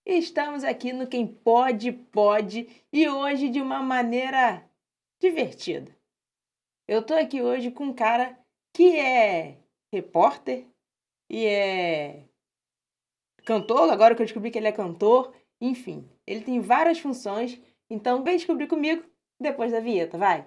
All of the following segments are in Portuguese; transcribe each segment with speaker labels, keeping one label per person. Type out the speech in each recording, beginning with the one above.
Speaker 1: Estamos aqui no Quem Pode, Pode e hoje de uma maneira divertida. Eu tô aqui hoje com um cara que é repórter e é cantor, agora que eu descobri que ele é cantor, enfim, ele tem várias funções, então vem descobrir comigo depois da vinheta, vai!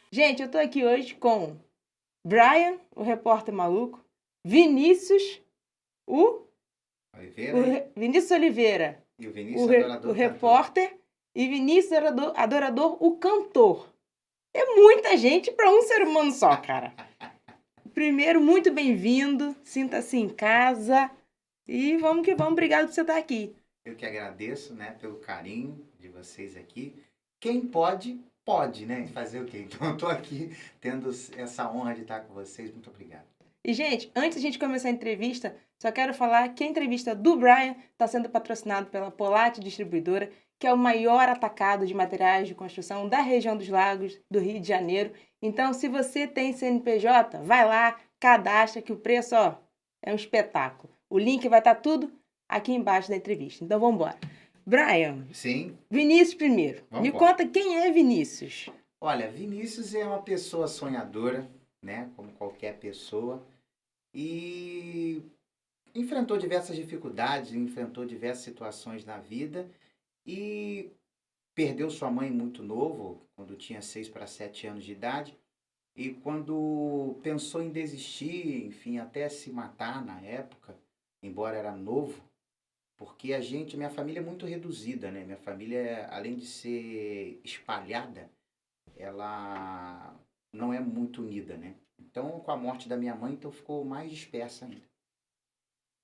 Speaker 1: Gente, eu tô aqui hoje com Brian, o repórter maluco, Vinícius,
Speaker 2: Oliveira
Speaker 1: Vinícius Oliveira,
Speaker 2: e o
Speaker 1: o
Speaker 2: Vinícius Adorador Cantor.
Speaker 1: repórter, e Vinícius Adorador, o cantor. É muita gente para um ser humano só, cara. Primeiro, muito bem-vindo, sinta-se em casa e vamos que vamos, obrigado por você estar aqui.
Speaker 2: Eu que agradeço, né, pelo carinho de vocês aqui. Quem pode, pode, né? Fazer o quê? Então eu tô aqui tendo essa honra de estar com vocês. Muito obrigado.
Speaker 1: E, gente, antes de a gente começar a entrevista, só quero falar que a entrevista do Brian está sendo patrocinada pela Polatti Distribuidora, que é o maior atacado de materiais de construção da região dos Lagos, do Rio de Janeiro. Então, se você tem CNPJ, vai lá, cadastra, que o preço, ó, é um espetáculo. O link vai estar tudo aqui embaixo da entrevista. Então, vamos embora. Brian,
Speaker 2: Sim,
Speaker 1: Vinícius primeiro.
Speaker 2: vamos
Speaker 1: Me
Speaker 2: embora.
Speaker 1: conta quem é Vinícius.
Speaker 2: Olha, Vinícius é uma pessoa sonhadora, né, como qualquer pessoa, e enfrentou diversas dificuldades, enfrentou diversas situações na vida e perdeu sua mãe muito novo, quando tinha 6 para 7 anos de idade. E quando pensou em desistir, enfim, até se matar na época, embora era novo, porque minha família é muito reduzida, né? Minha família, além de ser espalhada, ela não é muito unida, né? Então, com a morte da minha mãe, então ficou mais dispersa ainda.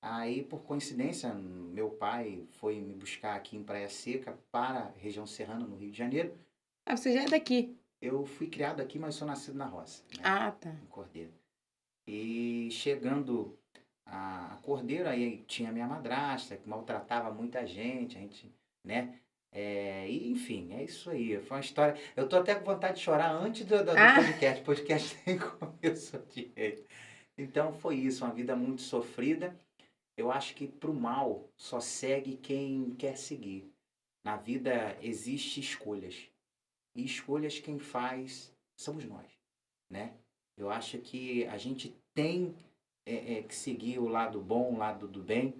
Speaker 2: Aí, por coincidência, meu pai foi me buscar aqui em Praia Seca, para a região serrana, no Rio de Janeiro.
Speaker 1: Ah, você já é daqui.
Speaker 2: Eu fui criado aqui, mas sou nascido na roça, né?
Speaker 1: Ah, tá.
Speaker 2: Em Cordeiro. E chegando a Cordeiro, aí tinha minha madrasta, que maltratava muita gente, a gente, né? E, enfim, é isso aí. Foi uma história. Eu tô até com vontade de chorar antes do podcast. O podcast nem começou direito. Então foi isso, uma vida muito sofrida. Eu acho que pro mal só segue quem quer seguir. Na vida existe escolhas. E escolhas quem faz somos nós, né? Eu acho que a gente tem que seguir o lado bom, o lado do bem,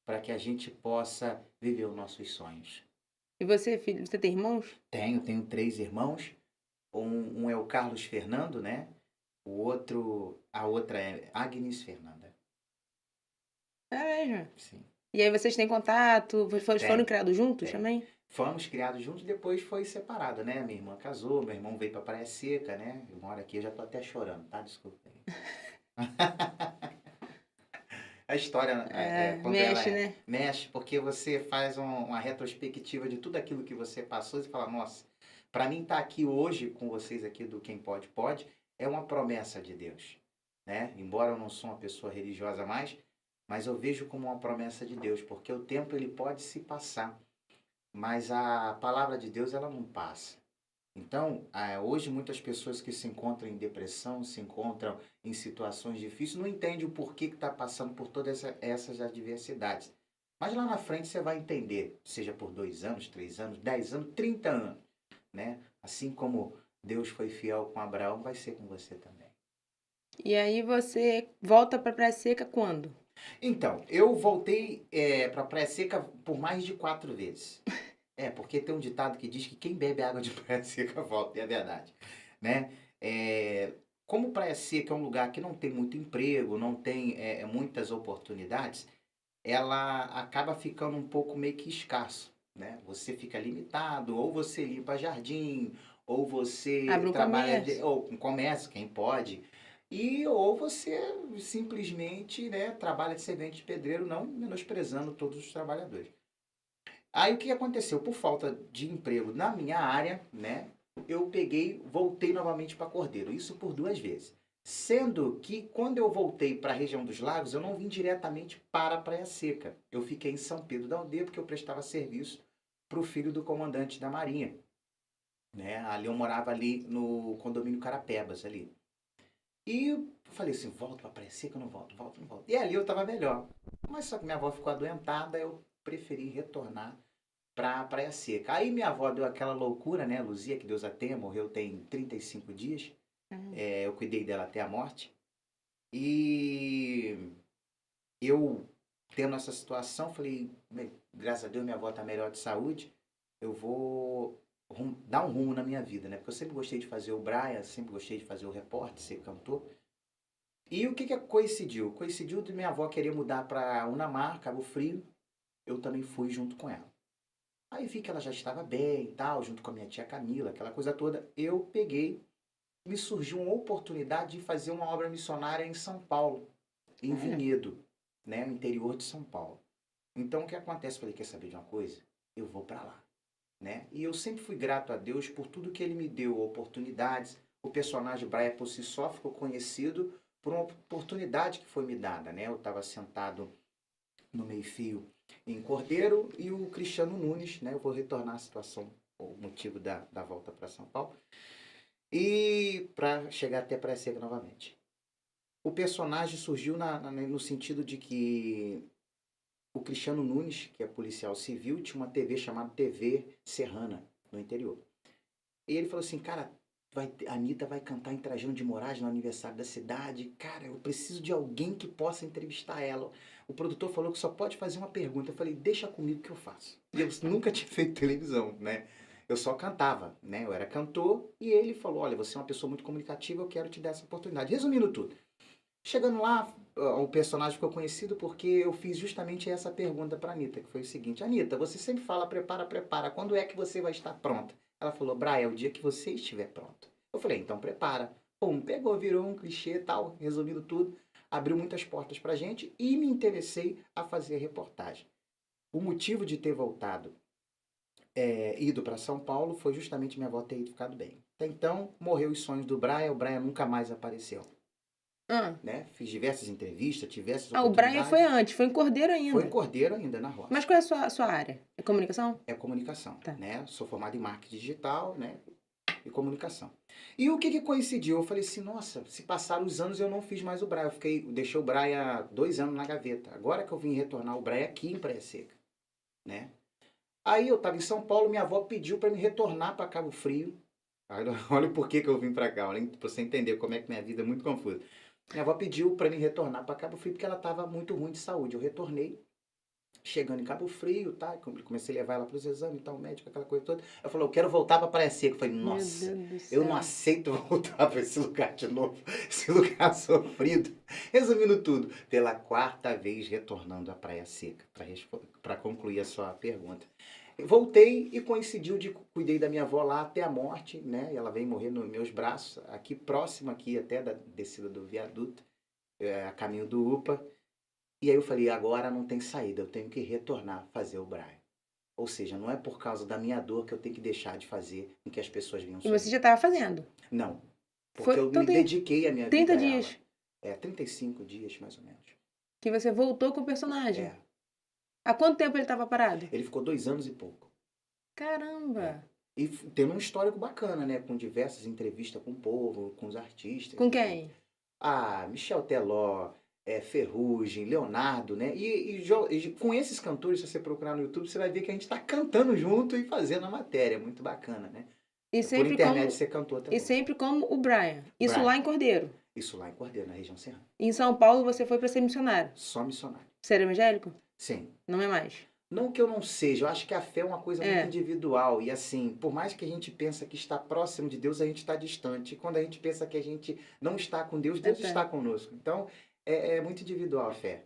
Speaker 2: para que a gente possa viver os nossos sonhos.
Speaker 1: E você, filho, você tem irmãos?
Speaker 2: Tenho 3 irmãos. Um é o Carlos Fernando, né? A outra é Agnes Fernanda.
Speaker 1: É mesmo.
Speaker 2: Sim.
Speaker 1: E aí vocês têm contato? Vocês foram
Speaker 2: Tem,
Speaker 1: criados juntos
Speaker 2: tem.
Speaker 1: também?
Speaker 2: Fomos criados juntos, depois foi separado, né? Minha irmã casou, meu irmão veio para Praia Seca, né? Eu moro aqui, eu já tô até chorando, tá? Desculpa aí. A história, quando
Speaker 1: Mexe, né?
Speaker 2: mexe, porque você faz uma retrospectiva de tudo aquilo que você passou e fala, nossa, para mim estar aqui hoje com vocês aqui do Quem Pode, Pode, é uma promessa de Deus, né? Embora eu não sou uma pessoa religiosa mais, mas eu vejo como uma promessa de Deus, porque o tempo ele pode se passar, mas a palavra de Deus ela não passa. Então, hoje muitas pessoas que se encontram em depressão, se encontram em situações difíceis, não entendem o porquê que está passando por todas essas adversidades. Mas lá na frente você vai entender, seja por 2 anos, 3 anos, 10 anos, 30 anos, né? Assim como Deus foi fiel com Abraão, vai ser com você também.
Speaker 1: E aí você volta pra Praia Seca quando?
Speaker 2: Então, eu voltei para Praia Seca por mais de 4 vezes. Porque tem um ditado que diz que quem bebe água de praia seca volta, e é verdade, né? Como Praia Seca é um lugar que não tem muito emprego, não tem muitas oportunidades, ela acaba ficando um pouco meio que escasso, né? Você fica limitado, ou você limpa jardim, ou você
Speaker 1: Abre um
Speaker 2: trabalha
Speaker 1: comércio.
Speaker 2: ou com comércio, quem pode, ou você simplesmente, né, trabalha de servente de pedreiro, não menosprezando todos os trabalhadores. Aí o que aconteceu? Por falta de emprego na minha área, né? Eu voltei novamente para Cordeiro. Isso por 2 vezes. Sendo que quando eu voltei para a região dos lagos, eu não vim diretamente para a Praia Seca. Eu fiquei em São Pedro da Aldeia porque eu prestava serviço para o filho do comandante da Marinha. Né? Ali eu morava ali no condomínio Carapebas ali. E eu falei assim, volto para a Praia Seca, eu não volto, volto, não volto. E ali eu estava melhor. Mas só que minha avó ficou adoentada, eu preferi retornar para a Praia Seca. Aí minha avó deu aquela loucura, né? Luzia, que Deus a tenha, morreu tem 35 dias. Eu cuidei dela até a morte. E eu, tendo essa situação, falei, graças a Deus minha avó está melhor de saúde, eu vou dar um rumo na minha vida, né? Porque eu sempre gostei de fazer o Braia, sempre gostei de fazer o repórter, ser cantor. E o que coincidiu? Coincidiu de minha avó querer mudar para Unamar, Cabo Frio, eu também fui junto com ela. Aí vi que ela já estava bem e tal, junto com a minha tia Camila, aquela coisa toda. Eu peguei, me surgiu uma oportunidade de fazer uma obra missionária em São Paulo, em Vinhedo, né, no interior de São Paulo. Então o que acontece? Falei, quer saber de uma coisa? Eu vou para lá, né? E eu sempre fui grato a Deus por tudo que ele me deu, oportunidades. O personagem Braia por si só ficou conhecido por uma oportunidade que foi me dada, né? Eu estava sentado no meio-fio em Cordeiro e o Cristiano Nunes, né? Eu vou retornar à situação, o motivo da volta para São Paulo. E para chegar até Praia Seca novamente. O personagem surgiu no sentido de que o Cristiano Nunes, que é policial civil, tinha uma TV chamada TV Serrana, no interior. E ele falou assim, cara, a Anitta vai cantar em Trajano de Moraes no aniversário da cidade. Cara, eu preciso de alguém que possa entrevistar ela. O produtor falou que só pode fazer uma pergunta. Eu falei, deixa comigo que eu faço. E eu nunca tinha feito televisão, né? Eu só cantava, né? Eu era cantor e ele falou, olha, você é uma pessoa muito comunicativa, eu quero te dar essa oportunidade. Resumindo tudo, chegando lá, o personagem ficou conhecido porque eu fiz justamente essa pergunta para a Anitta, que foi o seguinte, Anitta, você sempre fala, prepara, prepara, quando é que você vai estar pronta? Ela falou, Braia, é o dia que você estiver pronto. Eu falei, então prepara. Pum, pegou, virou um clichê e tal, resumindo tudo, abriu muitas portas pra gente e me interessei a fazer a reportagem. O motivo de ter voltado, ido para São Paulo, foi justamente minha avó ter ido ficado bem. Até então, morreu os sonhos do Braia, o Braia nunca mais apareceu. Né? Fiz diversas entrevistas, diversas oportunidades.
Speaker 1: O Braia foi antes, foi em Cordeiro ainda.
Speaker 2: Foi em Cordeiro ainda, na roça.
Speaker 1: Mas qual é a sua área? É comunicação?
Speaker 2: É comunicação,
Speaker 1: Tá.
Speaker 2: né? Sou formado em marketing digital, né? E comunicação. E o que coincidiu? Eu falei assim, nossa, se passaram os anos eu não fiz mais o Braia. Deixei o Braia 2 anos na gaveta. Agora que eu vim retornar o Braia aqui em Praia Seca, né? Aí eu estava em São Paulo, minha avó pediu para me retornar para Cabo Frio. Olha o porquê que eu vim para cá, para você entender como é que minha vida é muito confusa. Minha avó pediu para me retornar para Cabo Frio porque ela estava muito ruim de saúde. Eu retornei, chegando em Cabo Frio, tá? Comecei a levar ela para os exames, tal, médico, aquela coisa toda. Ela falou, eu quero voltar para Praia Seca. Eu falei, nossa, eu não aceito voltar para esse lugar de novo, esse lugar sofrido. Resumindo tudo, pela 4ª vez retornando à Praia Seca, para concluir a sua pergunta. Voltei e coincidiu de cuidei da minha avó lá até a morte, né? Ela veio morrer nos meus braços, aqui próximo aqui até da descida do viaduto, a caminho do UPA. E aí eu falei, agora não tem saída, eu tenho que retornar fazer o Braia. Ou seja, não é por causa da minha dor que eu tenho que deixar de fazer com que as pessoas venham
Speaker 1: E você já estava fazendo?
Speaker 2: Não, porque eu me dediquei a minha
Speaker 1: 30
Speaker 2: vida
Speaker 1: dias.
Speaker 2: a ela. 35 dias mais ou menos.
Speaker 1: Que você voltou com o personagem?
Speaker 2: É.
Speaker 1: Há quanto tempo ele estava parado?
Speaker 2: Ele ficou 2 anos e pouco.
Speaker 1: Caramba!
Speaker 2: E tendo um histórico bacana, né? Com diversas entrevistas com o povo, com os artistas.
Speaker 1: Com quem?
Speaker 2: Michel Teló, Ferrugem, Leonardo, né? E com esses cantores, se você procurar no YouTube, você vai ver que a gente está cantando junto e fazendo a matéria. Muito bacana, né?
Speaker 1: E sempre
Speaker 2: por intermédio você cantou também.
Speaker 1: E sempre como o Brian. Isso
Speaker 2: Brian.
Speaker 1: Lá em Cordeiro.
Speaker 2: Isso lá em Cordeiro, na região serrana.
Speaker 1: E em São Paulo você foi para ser missionário?
Speaker 2: Só missionário.
Speaker 1: Você era evangélico?
Speaker 2: Sim.
Speaker 1: Não é mais?
Speaker 2: Não que eu não seja, eu acho que a fé é uma coisa muito individual. E assim, por mais que a gente pense que está próximo de Deus, a gente está distante. E quando a gente pensa que a gente não está com Deus, Deus está conosco. Então, é muito individual a fé.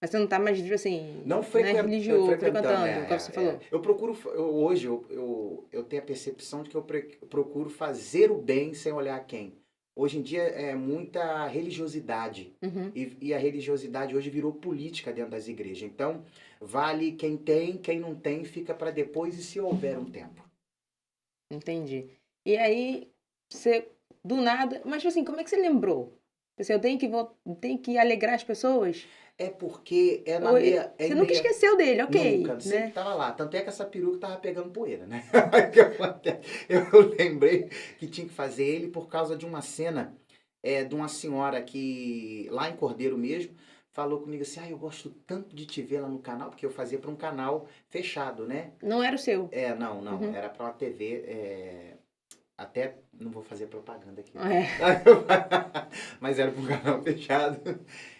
Speaker 1: Mas você não está mais, assim,
Speaker 2: não
Speaker 1: religioso, frequentando, como você falou.
Speaker 2: Eu procuro, hoje, eu tenho a percepção de que eu procuro fazer o bem sem olhar quem. Hoje em dia é muita religiosidade.
Speaker 1: Uhum.
Speaker 2: E a religiosidade hoje virou política dentro das igrejas. Então, vale quem tem, quem não tem, fica para depois e se houver um tempo.
Speaker 1: Entendi. E aí, você, do nada... Mas, assim, como é que você lembrou Assim, eu tenho que alegrar as pessoas?
Speaker 2: É porque é na
Speaker 1: Ou
Speaker 2: meia. É
Speaker 1: você nunca
Speaker 2: meia.
Speaker 1: esqueceu dele,
Speaker 2: Nunca,
Speaker 1: ok,
Speaker 2: sempre
Speaker 1: né?
Speaker 2: tava lá. Tanto é que essa peruca tava pegando poeira, né? Aí o que acontece? Eu lembrei que tinha que fazer ele por causa de uma cena de uma senhora que, lá em Cordeiro mesmo, falou comigo assim: ah, eu gosto tanto de te ver lá no canal, porque eu fazia para um canal fechado, né?
Speaker 1: Não era o seu.
Speaker 2: Não,
Speaker 1: Uhum.
Speaker 2: era para uma TV. Até não vou fazer propaganda aqui, não.
Speaker 1: É.
Speaker 2: Mas era para um canal fechado.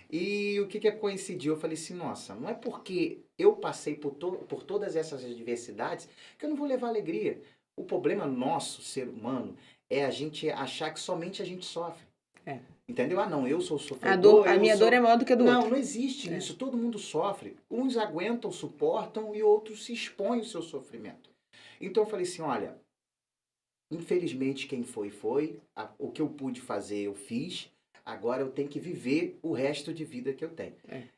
Speaker 2: E o que que coincidiu? Eu falei assim, nossa, não é porque eu passei por todas essas adversidades que eu não vou levar alegria. O problema nosso, ser humano, é a gente achar que somente a gente sofre.
Speaker 1: É.
Speaker 2: Entendeu? Ah, não, eu sou sofredor,
Speaker 1: A
Speaker 2: eu
Speaker 1: minha dor é
Speaker 2: sou...
Speaker 1: maior do que a do
Speaker 2: Não,
Speaker 1: outro.
Speaker 2: não existe
Speaker 1: É.
Speaker 2: isso. Todo mundo sofre. Uns aguentam, suportam e outros se expõem ao seu sofrimento. Então eu falei assim, olha, infelizmente, quem foi, foi. O que eu pude fazer, eu fiz. Agora eu tenho que viver o resto de vida que eu tenho.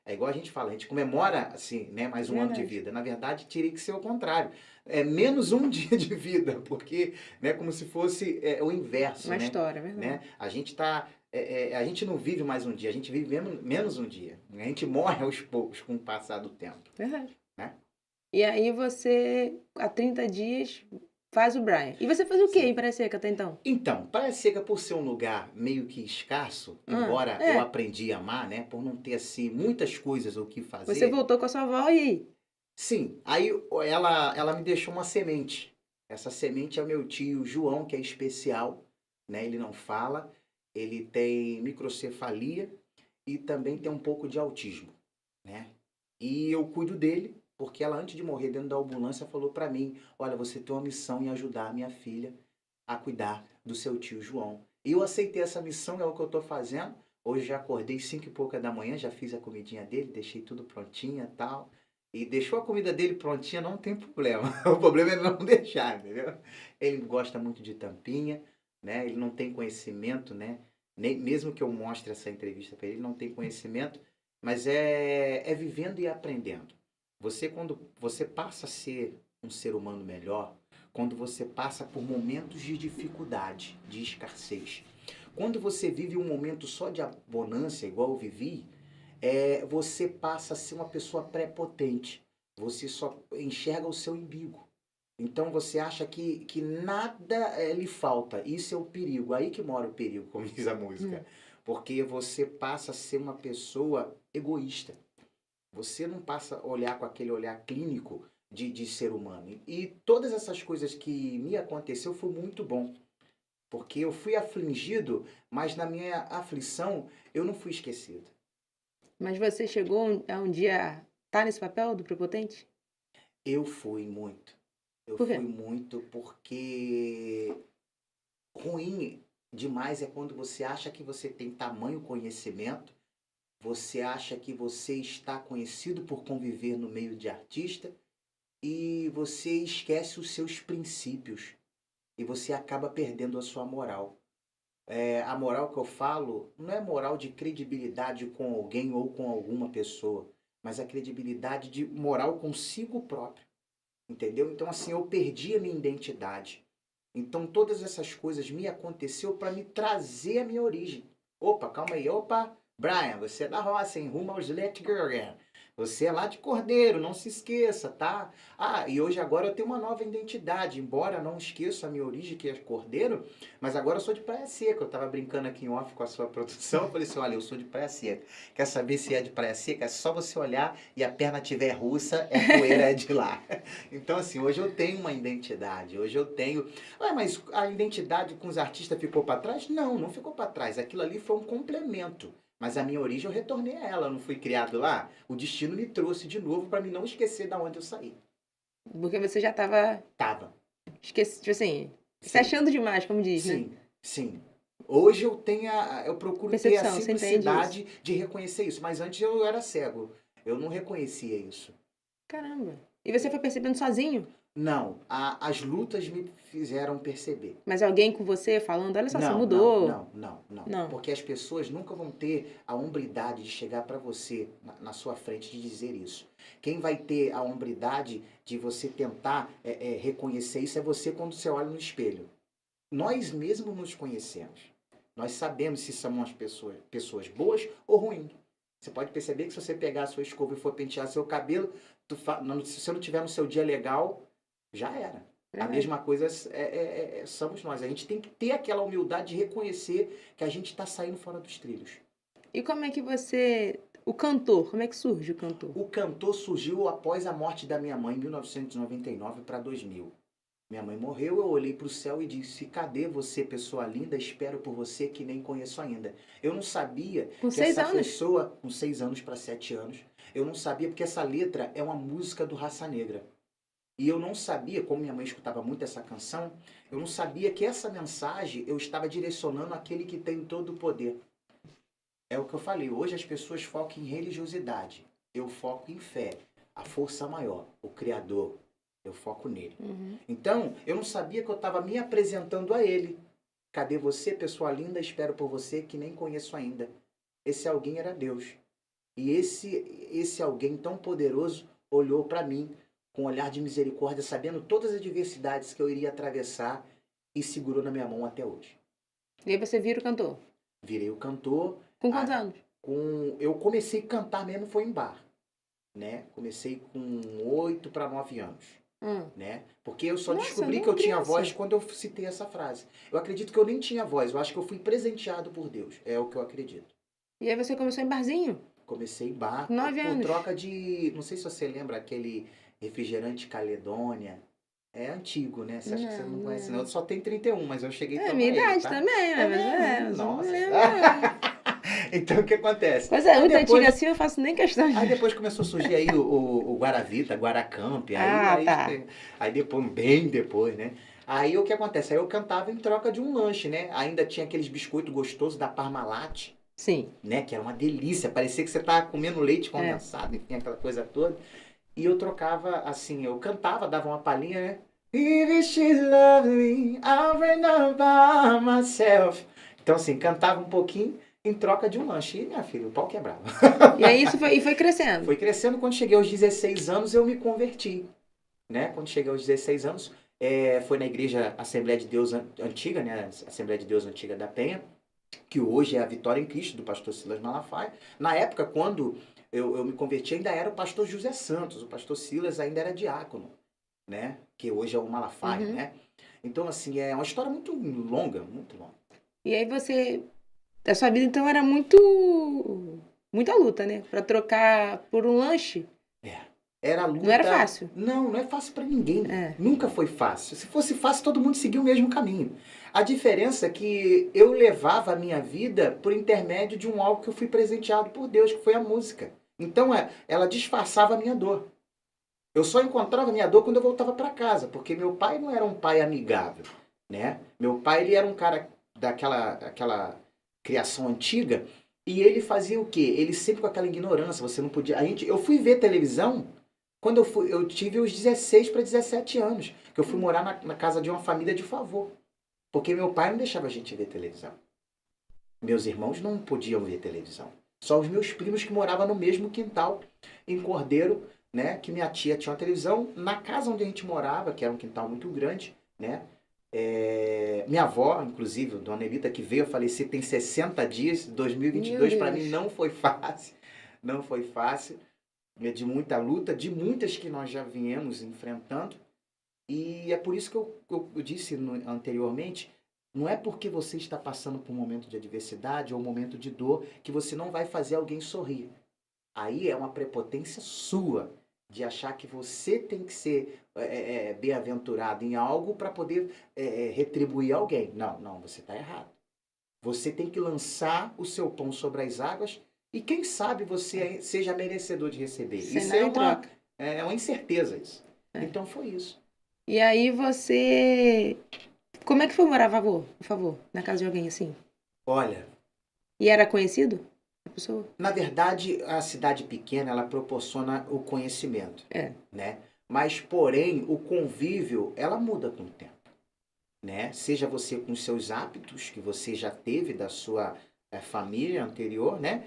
Speaker 2: É igual a gente fala, a gente comemora, assim, né, mais um ano de
Speaker 1: Verdade.
Speaker 2: vida. Na verdade, teria que ser o contrário. É menos um dia de vida, porque, né, como se fosse o inverso,
Speaker 1: Uma
Speaker 2: né?
Speaker 1: história, é verdade.
Speaker 2: Né? A gente tá... a gente não vive mais um dia, a gente vive menos um dia. A gente morre aos poucos com o passar do tempo.
Speaker 1: Verdade.
Speaker 2: Né?
Speaker 1: E aí você, há 30 dias, faz o Brian. E você fazia o quê
Speaker 2: Sim.
Speaker 1: em Praia Seca até então?
Speaker 2: Então, Praia Seca, por ser um lugar meio que escasso, embora eu
Speaker 1: É.
Speaker 2: aprendi a amar, né? Por não ter, assim, muitas coisas o que
Speaker 1: Você
Speaker 2: fazer.
Speaker 1: voltou com a sua avó e aí?
Speaker 2: Sim, aí ela me deixou uma semente. Essa semente é o meu tio João, que é especial, né? Ele não fala, ele tem microcefalia e também tem um pouco de autismo, né? E eu cuido dele, porque ela, antes de morrer dentro da ambulância, falou pra mim, olha, você tem uma missão em ajudar a minha filha a cuidar do seu tio João. E eu aceitei essa missão, é o que eu estou fazendo. Hoje já acordei 5 e pouca da manhã, já fiz a comidinha dele, deixei tudo prontinha e tal. E deixou a comida dele prontinha, não tem problema. O problema é não deixar, entendeu? Ele gosta muito de tampinha, né? Ele não tem conhecimento, né? Nem, mesmo que eu mostre essa entrevista para ele, não tem conhecimento, mas é vivendo e aprendendo. Quando você passa a ser um ser humano melhor, quando você passa por momentos de dificuldade, de escassez. Quando você vive um momento só de abundância, igual eu vivi, você passa a ser uma pessoa prepotente. Você só enxerga o seu umbigo. Então você acha que nada lhe falta. Isso é o perigo. Aí que mora o perigo, como diz a música. Porque você passa a ser uma pessoa egoísta. Você não passa a olhar com aquele olhar clínico de ser humano. E todas essas coisas que me aconteceu foi muito bom. Porque eu fui afligido, mas na minha aflição eu não fui esquecido.
Speaker 1: Mas você chegou a um dia tá nesse papel do prepotente?
Speaker 2: Eu fui muito. Eu
Speaker 1: Por quê?
Speaker 2: fui muito porque ruim demais é quando você acha que você tem tamanho conhecimento, você acha que você está conhecido por conviver no meio de artista e você esquece os seus princípios e você acaba perdendo a sua moral. A moral que eu falo não é moral de credibilidade com alguém ou com alguma pessoa, mas a credibilidade de moral consigo próprio, entendeu? Então assim, eu perdi a minha identidade. Então todas essas coisas me aconteceu para me trazer a minha origem. Opa, calma aí, opa, Brian, você é da roça, hein? Rumo aos Let Go Again. Você é lá de Cordeiro, não se esqueça, tá? Ah, e hoje agora eu tenho uma nova identidade, embora não esqueça a minha origem, que é Cordeiro, mas agora eu sou de Praia Seca. Eu tava brincando aqui em off com a sua produção, eu falei assim, olha, eu sou de Praia Seca. Quer saber se é de Praia Seca? É só você olhar e a perna tiver russa, poeira é de lá. Então assim, hoje eu tenho uma identidade, hoje eu tenho... Ah, mas a identidade com os artistas ficou para trás? Não, não ficou para trás. Aquilo ali foi um complemento. Mas a minha origem eu retornei a ela, eu não fui criado lá. O destino me trouxe de novo para me não esquecer da onde eu saí.
Speaker 1: Porque você já tava
Speaker 2: Tava.
Speaker 1: tipo assim, se
Speaker 2: Sim.
Speaker 1: achando demais, como diz, né?
Speaker 2: Sim, sim. Hoje eu procuro ter a
Speaker 1: Percepção, você entende isso?
Speaker 2: simplicidade de reconhecer isso, mas antes eu era cego. Eu não reconhecia isso.
Speaker 1: Caramba. E você foi percebendo sozinho?
Speaker 2: Não, as lutas me fizeram perceber.
Speaker 1: Mas alguém com você falando, olha só, você
Speaker 2: Não,
Speaker 1: mudou.
Speaker 2: não. Porque as pessoas nunca vão ter a hombridade de chegar para você na sua frente de dizer isso. Quem vai ter a hombridade de você tentar reconhecer isso é você quando você olha no espelho. Nós mesmos nos conhecemos. Nós sabemos se são as pessoas boas ou ruins. Você pode perceber que se você pegar a sua escova e for pentear seu cabelo, se você não tiver no seu dia legal, já era. A mesma coisa somos nós. A gente tem que ter aquela humildade de reconhecer que a gente está saindo fora dos trilhos.
Speaker 1: E como é que você... O cantor, como é que surge o cantor?
Speaker 2: O cantor surgiu após a morte da minha mãe, em 1999 para 2000. Minha mãe morreu, eu olhei para o céu e disse, cadê você, pessoa linda? Espero por você que nem conheço ainda. Eu não sabia
Speaker 1: Com
Speaker 2: que
Speaker 1: 6
Speaker 2: essa
Speaker 1: anos?
Speaker 2: pessoa, com 6 anos para 7 anos, eu não sabia porque essa letra é uma música do Raça Negra. E eu não sabia, como minha mãe escutava muito essa canção, eu não sabia que essa mensagem eu estava direcionando àquele que tem todo o poder. É o que eu falei, hoje as pessoas focam em religiosidade. Eu foco em fé, a força maior, o Criador. Eu foco nele. Então, eu não sabia que eu estava me apresentando a ele. Cadê você, pessoa linda? Espero por você que nem conheço ainda. Esse alguém era Deus. E esse alguém tão poderoso olhou para mim com um olhar de misericórdia, sabendo todas as adversidades que eu iria atravessar e segurou na minha mão até hoje.
Speaker 1: E aí você vira o cantor?
Speaker 2: Virei o cantor.
Speaker 1: Com quantos anos?
Speaker 2: Eu comecei a cantar mesmo, foi em bar. Né? Comecei com 8 para 9 anos. Né? Porque eu só descobri que eu tinha voz quando eu citei essa frase. Eu acredito que eu nem tinha voz, eu acho que eu fui presenteado por Deus. É o que eu acredito.
Speaker 1: E aí você começou em barzinho?
Speaker 2: Comecei em bar.
Speaker 1: 9 anos.
Speaker 2: Por troca de... Não sei se você lembra aquele refrigerante Caledônia. É antigo, né? Você acha que você não conhece, não? Eu só tenho 31, mas eu cheguei
Speaker 1: também. É minha idade
Speaker 2: tá?
Speaker 1: também, mas
Speaker 2: Nossa.
Speaker 1: não lembro.
Speaker 2: Então, o que acontece?
Speaker 1: Mas é muito antiga assim, eu faço nem questão de...
Speaker 2: Aí depois começou a surgir aí o Guaravita, Guaracamp, aí depois, bem depois, né? Aí o que acontece? Aí eu cantava em troca de um lanche, né? Ainda tinha aqueles biscoitos gostosos da Parmalat.
Speaker 1: Sim.
Speaker 2: Né? Que era uma delícia, parecia que você tava comendo leite condensado, enfim, aquela coisa toda. E eu trocava, assim, eu cantava, dava uma palhinha, né? If she love me, I'll run by myself. Então, assim, cantava um pouquinho em troca de um lanche. E, minha filha, o pau quebrava.
Speaker 1: E aí isso foi crescendo?
Speaker 2: Foi crescendo. Quando cheguei aos 16 anos, eu me converti. Né? Quando cheguei aos 16 anos, foi na igreja Assembleia de Deus Antiga, né? Assembleia de Deus Antiga da Penha, que hoje é a Vitória em Cristo, do pastor Silas Malafaia. Na época, quando eu me converti, ainda era o pastor José Santos. O pastor Silas ainda era diácono, né? Que hoje é o Malafaia, né? Então, assim, é uma história muito longa, muito longa.
Speaker 1: E aí você... A sua vida, então, era muita luta, né? Pra trocar por um lanche.
Speaker 2: Era luta.
Speaker 1: Não era fácil.
Speaker 2: Não é fácil pra ninguém. Nunca foi fácil. Se fosse fácil, todo mundo seguia o mesmo caminho. A diferença é que eu levava a minha vida por intermédio de um algo que eu fui presenteado por Deus, que foi a música. Então, ela disfarçava a minha dor. Eu só encontrava a minha dor quando eu voltava para casa, porque meu pai não era um pai amigável, né? Meu pai, ele era um cara daquela criação antiga, e ele fazia o quê? Ele sempre com aquela ignorância, você não podia... Eu fui ver televisão quando eu tive os 16 para 17 anos, que eu fui morar na casa de uma família de favor. Porque meu pai não deixava a gente ver televisão. Meus irmãos não podiam ver televisão. Só os meus primos que moravam no mesmo quintal, em Cordeiro, né? Que minha tia tinha uma televisão. Na casa onde a gente morava, que era um quintal muito grande, né? Minha avó, inclusive, Dona Elita, que veio a falecer, tem 60 dias. 2022 para mim não foi fácil. Não foi fácil. De muita luta, de muitas que nós já viemos enfrentando. E é por isso que eu disse anteriormente, não é porque você está passando por um momento de adversidade ou um momento de dor que você não vai fazer alguém sorrir. Aí é uma prepotência sua de achar que você tem que ser bem-aventurado em algo para poder retribuir alguém. Não, você está errado. Você tem que lançar o seu pão sobre as águas e quem sabe você seja merecedor de receber. Isso é uma incerteza isso. Então foi isso.
Speaker 1: E aí você... Como é que foi morar, por favor, na casa de alguém assim?
Speaker 2: Olha...
Speaker 1: E era conhecido a pessoa?
Speaker 2: Na verdade, a cidade pequena, ela proporciona o conhecimento. Né? Mas, porém, o convívio, ela muda com o tempo. Né? Seja você com os seus hábitos, que você já teve da sua família anterior, né?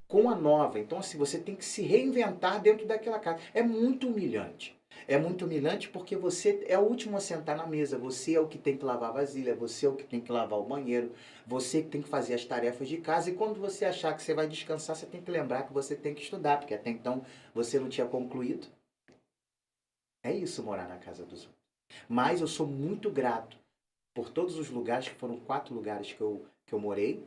Speaker 2: Com a nova. Então, assim, você tem que se reinventar dentro daquela casa. É muito humilhante. É muito humilhante porque você é o último a sentar na mesa. Você é o que tem que lavar a vasilha, você é o que tem que lavar o banheiro, você que tem que fazer as tarefas de casa. E quando você achar que você vai descansar, você tem que lembrar que você tem que estudar, porque até então você não tinha concluído. É isso morar na casa dos outros. Mas eu sou muito grato por todos os lugares, que foram 4 lugares que eu morei,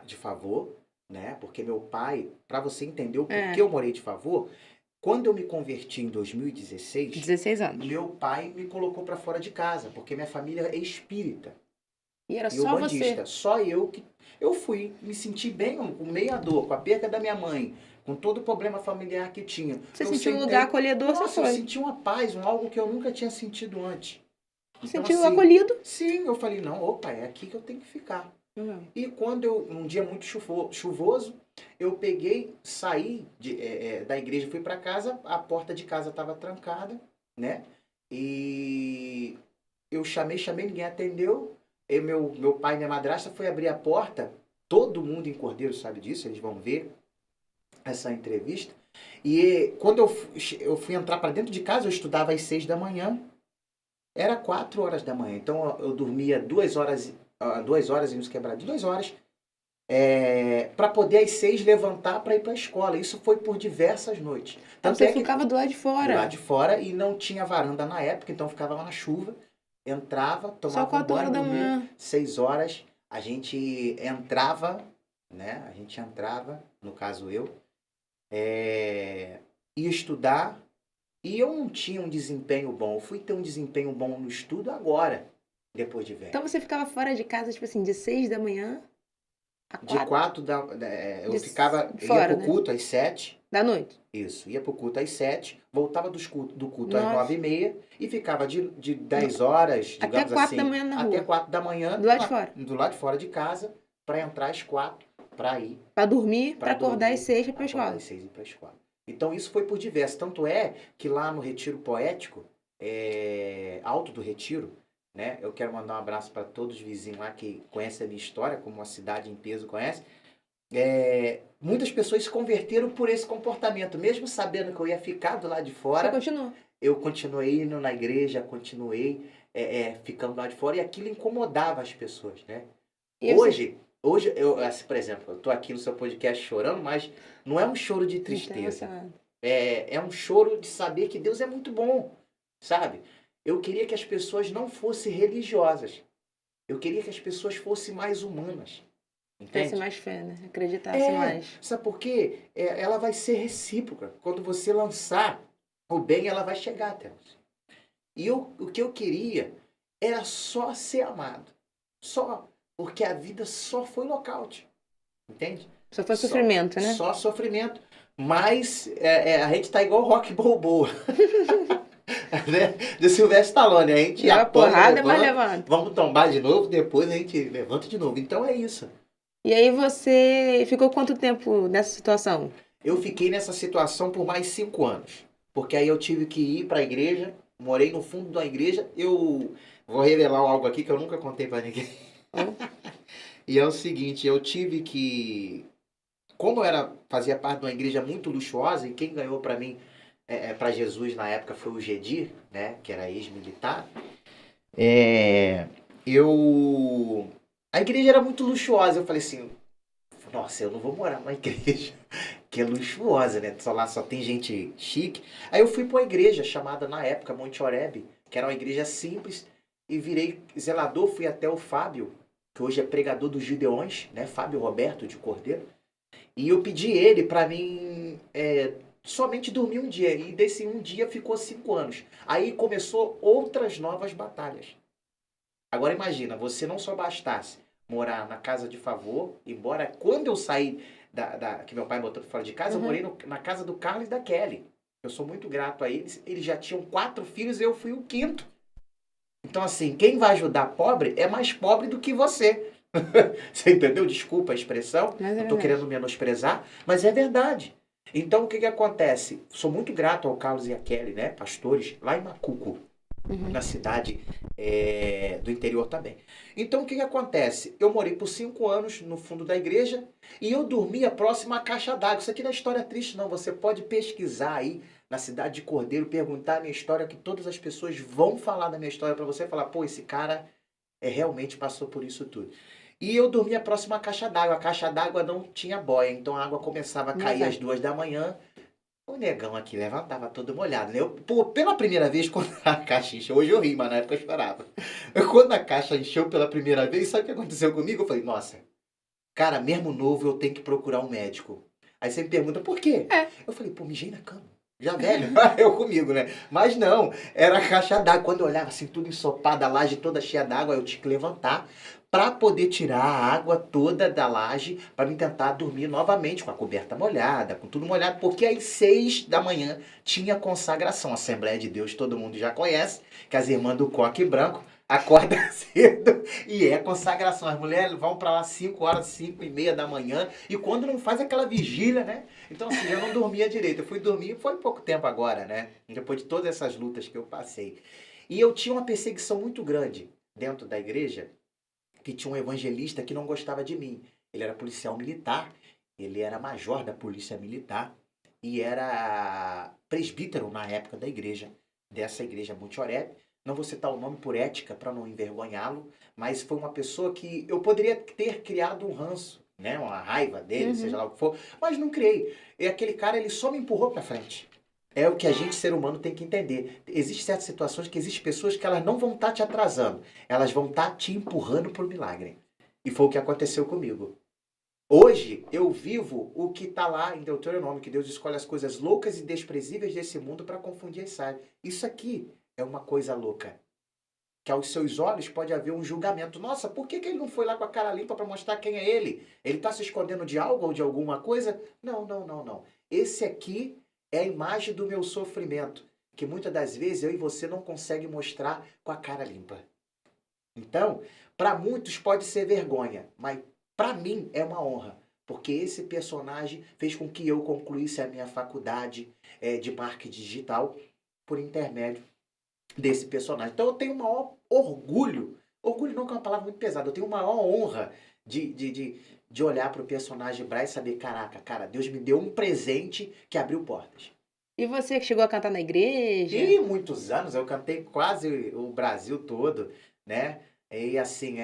Speaker 2: de favor, né? Porque meu pai, para você entender o porquê eu morei de favor, quando eu me converti em 2016,
Speaker 1: 16 anos.
Speaker 2: meu pai me colocou para fora de casa, porque minha família é espírita.
Speaker 1: E era
Speaker 2: E
Speaker 1: só
Speaker 2: umbandista.
Speaker 1: você.
Speaker 2: Só eu que... Eu fui me sentir bem, com meia dor, com a perda da minha mãe, com todo o problema familiar que tinha.
Speaker 1: Você
Speaker 2: Eu
Speaker 1: sentiu um
Speaker 2: sentei...
Speaker 1: lugar acolhedor,
Speaker 2: Nossa,
Speaker 1: você
Speaker 2: eu
Speaker 1: foi.
Speaker 2: senti uma paz, algo que eu nunca tinha sentido antes. Então,
Speaker 1: Sentiu
Speaker 2: assim,
Speaker 1: acolhido.
Speaker 2: sim, eu falei, não, opa, é aqui que eu tenho que ficar.
Speaker 1: Uhum.
Speaker 2: E quando eu, um dia muito chuvoso, eu peguei, saí da igreja, fui para casa, a porta de casa estava trancada, né? E eu chamei, ninguém atendeu. E meu pai e minha madrasta foi abrir a porta, todo mundo em Cordeiro sabe disso, eles vão ver essa entrevista. E quando eu fui entrar para dentro de casa, eu estudava às 6 da manhã, era 4 horas da manhã, então eu dormia 2 horas, 2 horas e nos quebradinhos, 2 horas, para poder às 6 levantar para ir para a escola. Isso foi por diversas noites.
Speaker 1: Então
Speaker 2: Tanto
Speaker 1: você
Speaker 2: é que
Speaker 1: ficava do lado de fora.
Speaker 2: do lado de fora, e não tinha varanda na época, então ficava lá na chuva, entrava,
Speaker 1: Só
Speaker 2: tomava
Speaker 1: 4
Speaker 2: banho,
Speaker 1: horas da
Speaker 2: dormia,
Speaker 1: manhã.
Speaker 2: 6 horas, a gente entrava, né? A gente entrava, no caso eu, ia estudar, e eu não tinha um desempenho bom. Eu fui ter um desempenho bom no estudo agora, depois de velho.
Speaker 1: Então você ficava fora de casa, tipo assim, de 6 da manhã a
Speaker 2: De
Speaker 1: 4
Speaker 2: 4 eu
Speaker 1: de
Speaker 2: ficava, ia
Speaker 1: fora,
Speaker 2: pro
Speaker 1: né?
Speaker 2: culto às 7.
Speaker 1: Da noite.
Speaker 2: Isso, ia pro culto às 7, voltava do culto às
Speaker 1: Nossa.
Speaker 2: 9h30 e ficava de 10 horas,
Speaker 1: Até
Speaker 2: digamos
Speaker 1: 4 da
Speaker 2: assim,
Speaker 1: manhã na
Speaker 2: até
Speaker 1: rua.
Speaker 2: 4 da manhã,
Speaker 1: Do lado de fora.
Speaker 2: do lado de fora de casa, para entrar às 4, para ir.
Speaker 1: Pra dormir,
Speaker 2: Pra
Speaker 1: pra acordar
Speaker 2: dormir,
Speaker 1: às 6 pra ir pra
Speaker 2: acordar
Speaker 1: escola.
Speaker 2: às 6 e ir pra escola. Então isso foi por diversos. Tanto é que lá no Retiro Poético, Alto do Retiro, né? Eu quero mandar um abraço para todos os vizinhos lá que conhecem a minha história, como a cidade em peso conhece. Muitas pessoas se converteram por esse comportamento, mesmo sabendo que eu ia ficar do lado de fora.
Speaker 1: Você continuou.
Speaker 2: Eu continuei indo na igreja, continuei ficando lá de fora, e aquilo incomodava as pessoas, né?
Speaker 1: E
Speaker 2: Hoje, eu, assim, por exemplo, eu tô aqui no seu podcast chorando, mas não é um choro de tristeza. É um choro de saber que Deus é muito bom, sabe? Eu queria que as pessoas não fossem religiosas. Eu queria que as pessoas fossem mais humanas. Entende?
Speaker 1: Tivesse mais fé, né? Acreditasse mais.
Speaker 2: Sabe por quê? Ela vai ser recíproca. Quando você lançar o bem, ela vai chegar até você. E o que eu queria era só ser amado. Só. Porque a vida só foi nocaute. Entende?
Speaker 1: Só foi sofrimento, né?
Speaker 2: Só sofrimento. Mas a gente tá igual Rock Balboa. Né? Do Sylvester Stallone. A gente
Speaker 1: a porrada
Speaker 2: levanta,
Speaker 1: vai levando.
Speaker 2: vamos tombar de novo, depois a gente levanta de novo. Então é isso.
Speaker 1: E aí você ficou quanto tempo nessa situação?
Speaker 2: Eu fiquei nessa situação por mais 5 anos. Porque aí eu tive que ir para a igreja, morei no fundo da igreja. Eu vou revelar algo aqui que eu nunca contei para ninguém. E é o seguinte, eu tive que... Como eu fazia parte de uma igreja muito luxuosa, e quem ganhou para mim, para Jesus na época, foi o Gedir, né, que era ex-militar. A igreja era muito luxuosa. Eu falei assim, nossa, eu não vou morar numa igreja que é luxuosa, né? Lá só tem gente chique. Aí eu fui para uma igreja chamada, na época, Monte Oreb, que era uma igreja simples, e virei zelador, fui até o Fábio, que hoje é pregador dos Gideões, né? Fábio Roberto de Cordeiro. E eu pedi ele para mim somente dormir um dia. E desse um dia ficou 5 anos. Aí começou outras novas batalhas. Agora imagina, você não só bastasse morar na casa de favor, embora quando eu saí que meu pai botou fora de casa, eu morei na casa do Carlos e da Kelly. Eu sou muito grato a eles. Eles já tinham 4 filhos e eu fui o 5º. Então assim, quem vai ajudar pobre é mais pobre do que você. Você entendeu? Desculpa a expressão. Não estou querendo menosprezar, mas é verdade. Então o que acontece? Sou muito grato ao Carlos e à Kelly, né? Pastores, lá em Macuco. na cidade do interior também. Então, o que acontece? Eu morei por 5 anos no fundo da igreja e eu dormia próximo à caixa d'água. Isso aqui não é história triste, não. Você pode pesquisar aí na cidade de Cordeiro, perguntar a minha história, que todas as pessoas vão falar da minha história para você, falar, pô, esse cara realmente passou por isso tudo. E eu dormia próximo à caixa d'água. A caixa d'água não tinha boia, então a água começava a cair às 2 da manhã. O negão aqui levantava todo molhado, né? Pela primeira vez, quando a caixa encheu, hoje eu ri, mas na época eu chorava. Quando a caixa encheu pela primeira vez, sabe o que aconteceu comigo? Eu falei, nossa, cara, mesmo novo eu tenho que procurar um médico. Aí você me pergunta, por quê? Eu falei, pô, mijei na cama. Já velho, eu comigo, né? Mas não, era a caixa d'água. Quando eu olhava assim, tudo ensopado, a laje toda cheia d'água, eu tinha que levantar para poder tirar a água toda da laje para me tentar dormir novamente com a coberta molhada, com tudo molhado, porque às 6 da manhã tinha consagração. Assembleia de Deus, todo mundo já conhece, que as irmãs do coque branco acorda cedo e é consagração. As mulheres vão para lá 5 horas, 5 e meia da manhã, e quando não faz aquela vigília, né? Então assim, eu não dormia direito. Eu fui dormir, foi pouco tempo agora, né? Depois de todas essas lutas que eu passei. E eu tinha uma perseguição muito grande dentro da igreja, que tinha um evangelista que não gostava de mim. Ele era policial militar, ele era major da polícia militar e era presbítero na época da igreja, dessa igreja Monte Oreb. Não vou citar o nome por ética, para não envergonhá-lo, mas foi uma pessoa que eu poderia ter criado um ranço, né, uma raiva dele, seja lá o que for, mas não criei. E aquele cara, ele só me empurrou para frente. É o que a gente, ser humano, tem que entender. Existem certas situações que existem pessoas que elas não vão estar te atrasando, elas vão estar te empurrando para o milagre. E foi o que aconteceu comigo. Hoje, eu vivo o que está lá em Deuteronômio, que Deus escolhe as coisas loucas e desprezíveis desse mundo para confundir as sábias. Isso aqui é uma coisa louca. Que aos seus olhos pode haver um julgamento. Nossa, por que ele não foi lá com a cara limpa para mostrar quem é ele? Ele está se escondendo de algo ou de alguma coisa? Não, não, não, não. Esse aqui é a imagem do meu sofrimento, que muitas das vezes eu e você não consegue mostrar com a cara limpa. Então, para muitos pode ser vergonha, mas para mim é uma honra, porque esse personagem fez com que eu concluísse a minha faculdade de marketing digital por intermédio desse personagem. Então eu tenho o maior orgulho não que é uma palavra muito pesada, eu tenho uma maior honra de olhar para o personagem Braz e saber, caraca, cara, Deus me deu um presente que abriu portas.
Speaker 1: E você que chegou a cantar na igreja?
Speaker 2: E muitos anos, eu cantei quase o Brasil todo, né? E assim,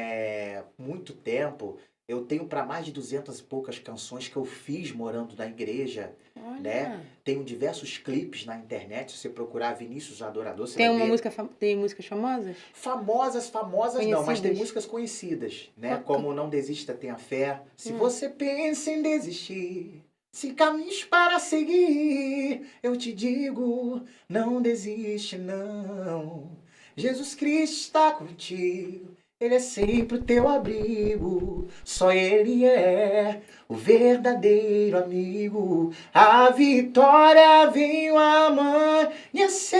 Speaker 2: muito tempo. Eu tenho para mais de 200 e poucas canções que eu fiz morando na igreja, né? Tenho diversos clipes na internet, se você procurar Vinícius Adorador, você
Speaker 1: Tem
Speaker 2: vai
Speaker 1: uma
Speaker 2: ver.
Speaker 1: música, tem músicas famosas?
Speaker 2: Famosas não, mas tem
Speaker 1: Conhecidas?
Speaker 2: músicas conhecidas, né?
Speaker 1: Qual-
Speaker 2: Como Não Desista, Tenha Fé. Se você pensa em desistir, se caminhos para seguir, eu te digo, não desiste não. Jesus Cristo está contigo, Ele é sempre o teu abrigo, só Ele é o verdadeiro amigo. A vitória vem amanhecer.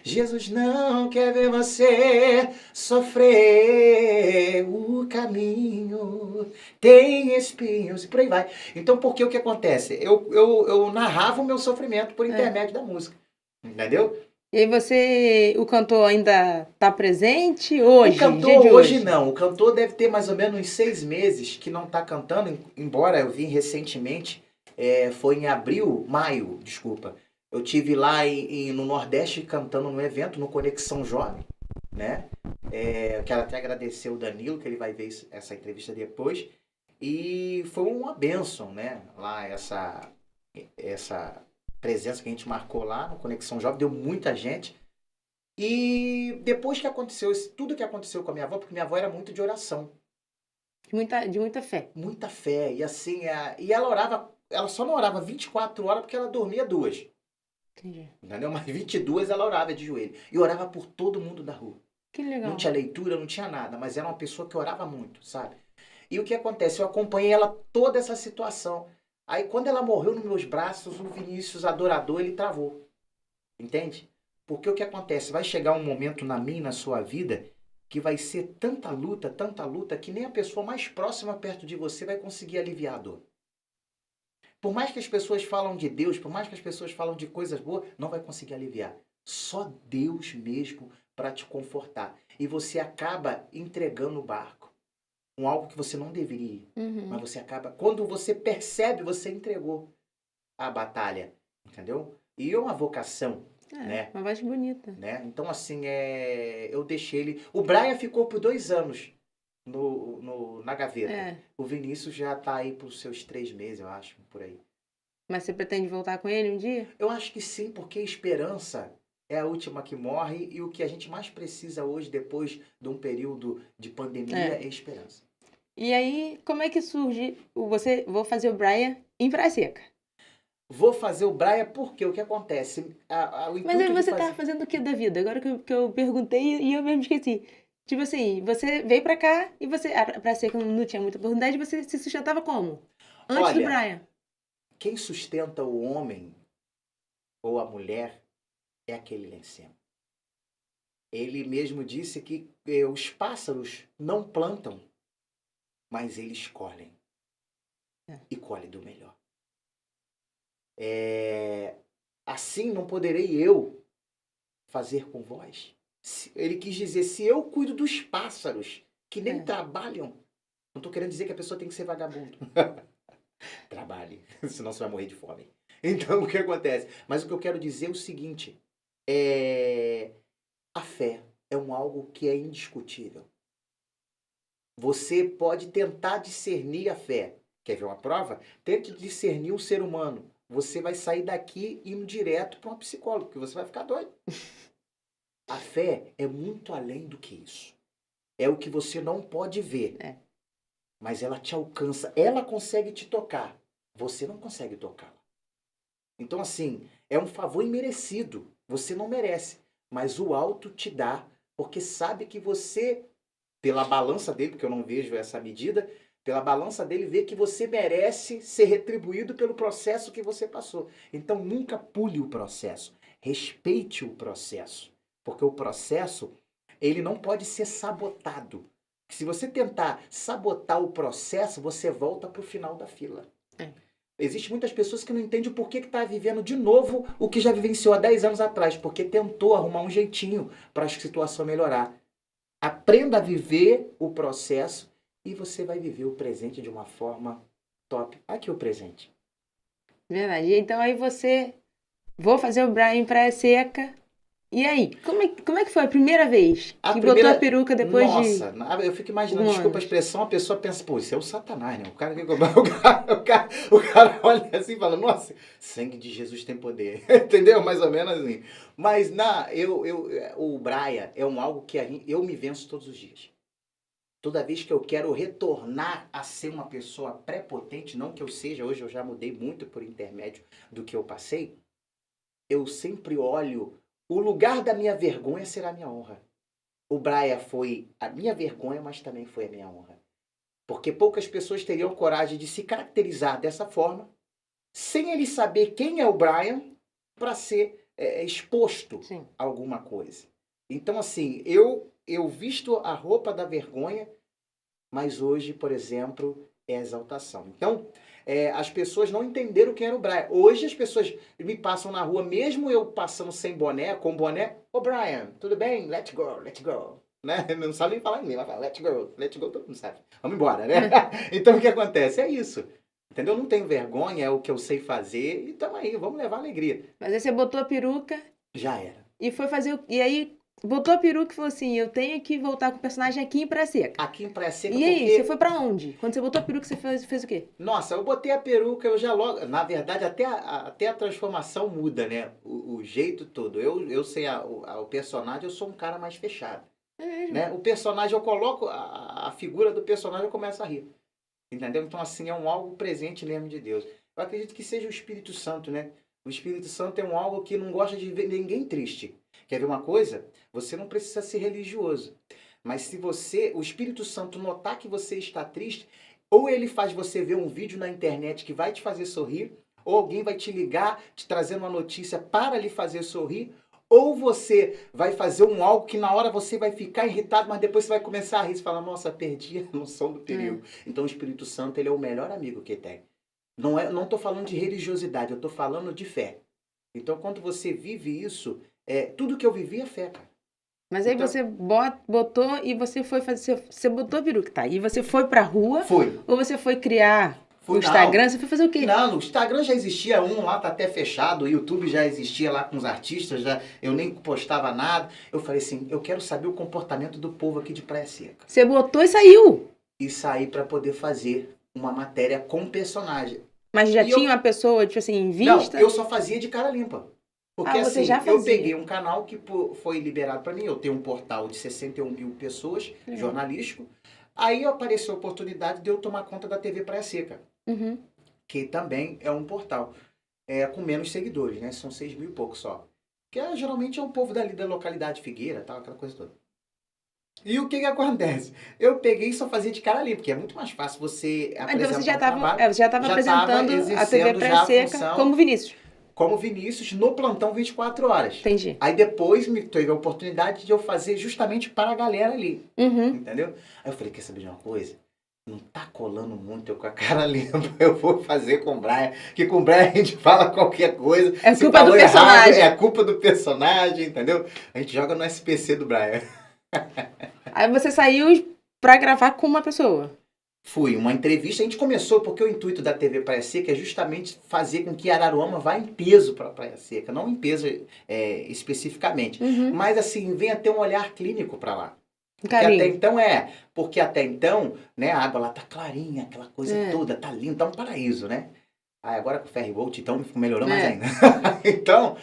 Speaker 2: Jesus não quer ver você sofrer. O caminho tem espinhos e por aí vai. Então, porque o que acontece? Eu narrava o meu sofrimento por intermédio da música. Entendeu?
Speaker 1: E aí o cantor ainda tá presente hoje?
Speaker 2: O cantor hoje não. O cantor deve ter mais ou menos uns 6 meses que não tá cantando, embora eu vim recentemente, foi em maio, desculpa. Eu tive lá no Nordeste cantando num evento, no Conexão Jovem, né? Eu quero até agradecer o Danilo, que ele vai ver essa entrevista depois. E foi uma bênção, né? Lá essa presença que a gente marcou lá no Conexão Jovem, deu muita gente. E depois que aconteceu tudo que aconteceu com a minha avó, porque minha avó era muito de oração.
Speaker 1: De muita fé.
Speaker 2: Muita fé. E assim, e ela orava, ela só não orava 24 horas porque ela dormia 2.
Speaker 1: Entendi.
Speaker 2: Entendeu? Mas 22 ela orava de joelho. E orava por todo mundo da rua.
Speaker 1: Que legal.
Speaker 2: Não tinha leitura, não tinha nada, mas era uma pessoa que orava muito, sabe? E o que acontece? Eu acompanhei ela toda essa situação. Aí quando ela morreu nos meus braços, o Vinícius Adorador, ele travou. Entende? Porque o que acontece? Vai chegar um momento na minha e na sua vida que vai ser tanta luta, que nem a pessoa mais próxima perto de você vai conseguir aliviar a dor. Por mais que as pessoas falam de Deus, por mais que as pessoas falam de coisas boas, não vai conseguir aliviar. Só Deus mesmo para te confortar. E você acaba entregando o barco. Algo que você não deveria. Mas você acaba... Quando você percebe, você entregou a batalha. Entendeu? E é uma vocação. Né?
Speaker 1: Uma voz bonita.
Speaker 2: Né? Então, assim, eu deixei ele... O Brian ficou por 2 anos na gaveta. O Vinícius já tá aí por seus 3 meses, eu acho, por aí.
Speaker 1: Mas você pretende voltar com ele um dia?
Speaker 2: Eu acho que sim, porque a esperança é a última que morre e o que a gente mais precisa hoje, depois de um período de pandemia, é esperança.
Speaker 1: E aí, como é que surge vou fazer o Brian em Praia Seca?
Speaker 2: Vou fazer o Brian porque o que acontece?
Speaker 1: Mas aí você tá fazendo o que da vida? Agora que eu perguntei e eu mesmo esqueci. Tipo assim, você veio pra cá e você... Pra Seca não tinha muita oportunidade, você se sustentava como? Antes do Brian.
Speaker 2: Quem sustenta o homem ou a mulher é aquele lá em cima. Ele mesmo disse que os pássaros não plantam, mas eles colhem. E colhem do melhor. Assim não poderei eu fazer com vós. Ele quis dizer, se eu cuido dos pássaros, que nem trabalham, não estou querendo dizer que a pessoa tem que ser vagabundo. Trabalhe, senão você vai morrer de fome. Então, o que acontece? Mas o que eu quero dizer é o seguinte, a fé é algo que é indiscutível. Você pode tentar discernir a fé. Quer ver uma prova? Tente discernir um ser humano. Você vai sair daqui indo direto para um psicólogo, porque você vai ficar doido. A fé é muito além do que isso. É o que você não pode ver. Mas ela te alcança. Ela consegue te tocar. Você não consegue tocá-la. Então, assim, é um favor imerecido. Você não merece. Mas o alto te dá, porque sabe que você, pela balança dele, porque eu não vejo essa medida, pela balança dele, vê que você merece ser retribuído pelo processo que você passou. Então, nunca pule o processo. Respeite o processo. Porque o processo, ele não pode ser sabotado. Se você tentar sabotar o processo, você volta para o final da fila. Existem muitas pessoas que não entendem por que está vivendo de novo o que já vivenciou há 10 anos atrás, porque tentou arrumar um jeitinho para a situação melhorar. Aprenda a viver o processo e você vai viver o presente de uma forma top. Aqui o presente.
Speaker 1: Verdade. Então aí vou fazer o Brian em Praia Seca. E aí, como é que foi a primeira vez que botou a peruca depois de...
Speaker 2: Nossa, eu fico imaginando, desculpa a expressão, a pessoa pensa, pô, isso é o Satanás, né? O cara olha assim e fala, nossa, sangue de Jesus tem poder. Entendeu? Mais ou menos assim. Mas o Brian é algo que eu me venço todos os dias. Toda vez que eu quero retornar a ser uma pessoa prepotente, não que eu seja, hoje eu já mudei muito por intermédio do que eu passei, eu sempre olho... O lugar da minha vergonha será a minha honra. O Brian foi a minha vergonha, mas também foi a minha honra. Porque poucas pessoas teriam coragem de se caracterizar dessa forma, sem ele saber quem é o Brian, para ser exposto a alguma coisa. Então, assim, eu visto a roupa da vergonha, mas hoje, por exemplo, é a exaltação. Então... as pessoas não entenderam quem era o Brian. Hoje as pessoas me passam na rua, mesmo eu passando sem boné, com boné, ô Brian, tudo bem? Let's go, let's go. Né? Não sabe nem falar inglês, mas fala let's go, todo mundo sabe. Vamos embora, né? Então o que acontece? É isso. Entendeu? Não tenho vergonha, é o que eu sei fazer, e tamo aí, vamos levar alegria.
Speaker 1: Mas aí você botou a peruca...
Speaker 2: Já era.
Speaker 1: E foi fazer... E aí... Botou a peruca e falou assim, eu tenho que voltar com o personagem aqui em Praia Seca.
Speaker 2: Aqui em Praia Seca,
Speaker 1: e aí, você foi pra onde? Quando você botou a peruca, você fez o quê? Nossa,
Speaker 2: eu botei a peruca, eu já logo... Na verdade, até a transformação muda, né? O jeito todo. Eu sei o personagem, eu sou um cara mais fechado. Né? O personagem, eu coloco a figura do personagem, eu começo a rir. Entendeu? Então, assim, é algo presente mesmo de Deus. Eu acredito que seja o Espírito Santo, né? O Espírito Santo é algo que não gosta de ver ninguém triste. Quer ver uma coisa? Você não precisa ser religioso. Mas se o Espírito Santo notar que você está triste, ou ele faz você ver um vídeo na internet que vai te fazer sorrir, ou alguém vai te ligar, te trazendo uma notícia para lhe fazer sorrir, ou você vai fazer algo que na hora você vai ficar irritado, mas depois você vai começar a rir e falar, nossa, perdi a noção do perigo. Então o Espírito Santo, ele é o melhor amigo que tem. Não estou falando de religiosidade, eu estou falando de fé. Então quando você vive isso, tudo que eu vivi é fé, cara.
Speaker 1: Mas aí
Speaker 2: Então-
Speaker 1: você botou e você foi fazer. Você botou a peruca, tá? E você foi pra rua
Speaker 2: Fui.
Speaker 1: ou você foi criar
Speaker 2: Fui,
Speaker 1: o Instagram? Você foi fazer o quê?
Speaker 2: Não, o Instagram já existia lá, tá até fechado, o YouTube já existia lá com os artistas, eu nem postava nada. Eu falei assim, eu quero saber o comportamento do povo aqui de Praia Seca.
Speaker 1: Você botou e saiu.
Speaker 2: E saí para poder fazer uma matéria com personagem.
Speaker 1: Mas já
Speaker 2: E
Speaker 1: tinha uma pessoa, tipo assim, em
Speaker 2: Não,
Speaker 1: vista?
Speaker 2: eu só fazia de cara limpa. Porque
Speaker 1: você
Speaker 2: assim,
Speaker 1: já
Speaker 2: eu
Speaker 1: fazia.
Speaker 2: peguei um canal que foi liberado para mim, eu tenho um portal de 61 mil pessoas, jornalístico. Aí apareceu a oportunidade de eu tomar conta da TV Praia Seca.
Speaker 1: Uhum.
Speaker 2: Que também é um portal com menos seguidores, né? São 6 mil e pouco só. Que geralmente é o povo dali da localidade Figueira, tal, aquela coisa toda. E o que acontece? Eu peguei e só fazia de cara ali, porque é muito mais fácil você apresentar
Speaker 1: Então você já
Speaker 2: um trabalho.
Speaker 1: estava apresentando a TV
Speaker 2: exercendo já
Speaker 1: Praia
Speaker 2: a
Speaker 1: Seca
Speaker 2: função
Speaker 1: como Vinícius.
Speaker 2: como Vinícius no plantão 24 horas.
Speaker 1: Entendi.
Speaker 2: Aí depois me teve a oportunidade de eu fazer justamente para a galera ali.
Speaker 1: Uhum.
Speaker 2: Entendeu? Aí eu falei, quer saber de uma coisa? Não tá colando muito eu com a cara limpa, eu vou fazer com o Brian. Que com o Brian a gente fala qualquer coisa.
Speaker 1: É
Speaker 2: Se
Speaker 1: culpa do
Speaker 2: falou
Speaker 1: personagem.
Speaker 2: É culpa do personagem, entendeu? A gente joga no SPC do Brian.
Speaker 1: Aí você saiu pra gravar com uma pessoa.
Speaker 2: Fui, uma entrevista, a gente começou porque o intuito da TV Praia Seca é justamente fazer com que Araruama vá em peso para Praia Seca, não em peso especificamente, mas assim, venha ter um olhar clínico para lá. Porque até então, né, a água lá tá clarinha, aquela coisa toda, tá linda, tá um paraíso, né? Aí agora com o ferry boat, então, melhorou mais ainda. Então,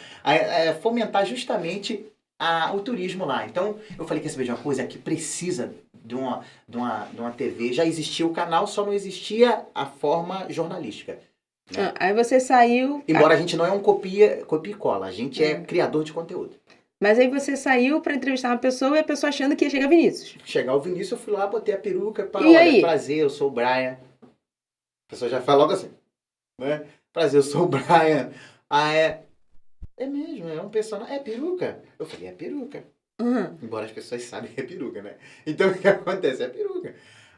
Speaker 2: fomentar justamente o turismo lá. Então, eu falei, quer saber de uma coisa? Que precisa de uma TV. Já existia o canal, só não existia a forma jornalística. Né?
Speaker 1: Aí você saiu...
Speaker 2: Embora a gente não é um copia e cola, a gente é criador de conteúdo.
Speaker 1: Mas aí você saiu pra entrevistar uma pessoa e a pessoa achando que ia chegar Vinícius.
Speaker 2: Chegar o Vinícius, eu fui lá, botei a peruca,
Speaker 1: aí?
Speaker 2: Prazer, eu sou o Brian. A pessoa já fala logo assim, né? Prazer, eu sou o Brian. É mesmo, é um personagem, é peruca. Eu falei, é peruca. Embora as pessoas saibam que é peruca, né? Então o que acontece? É peruca.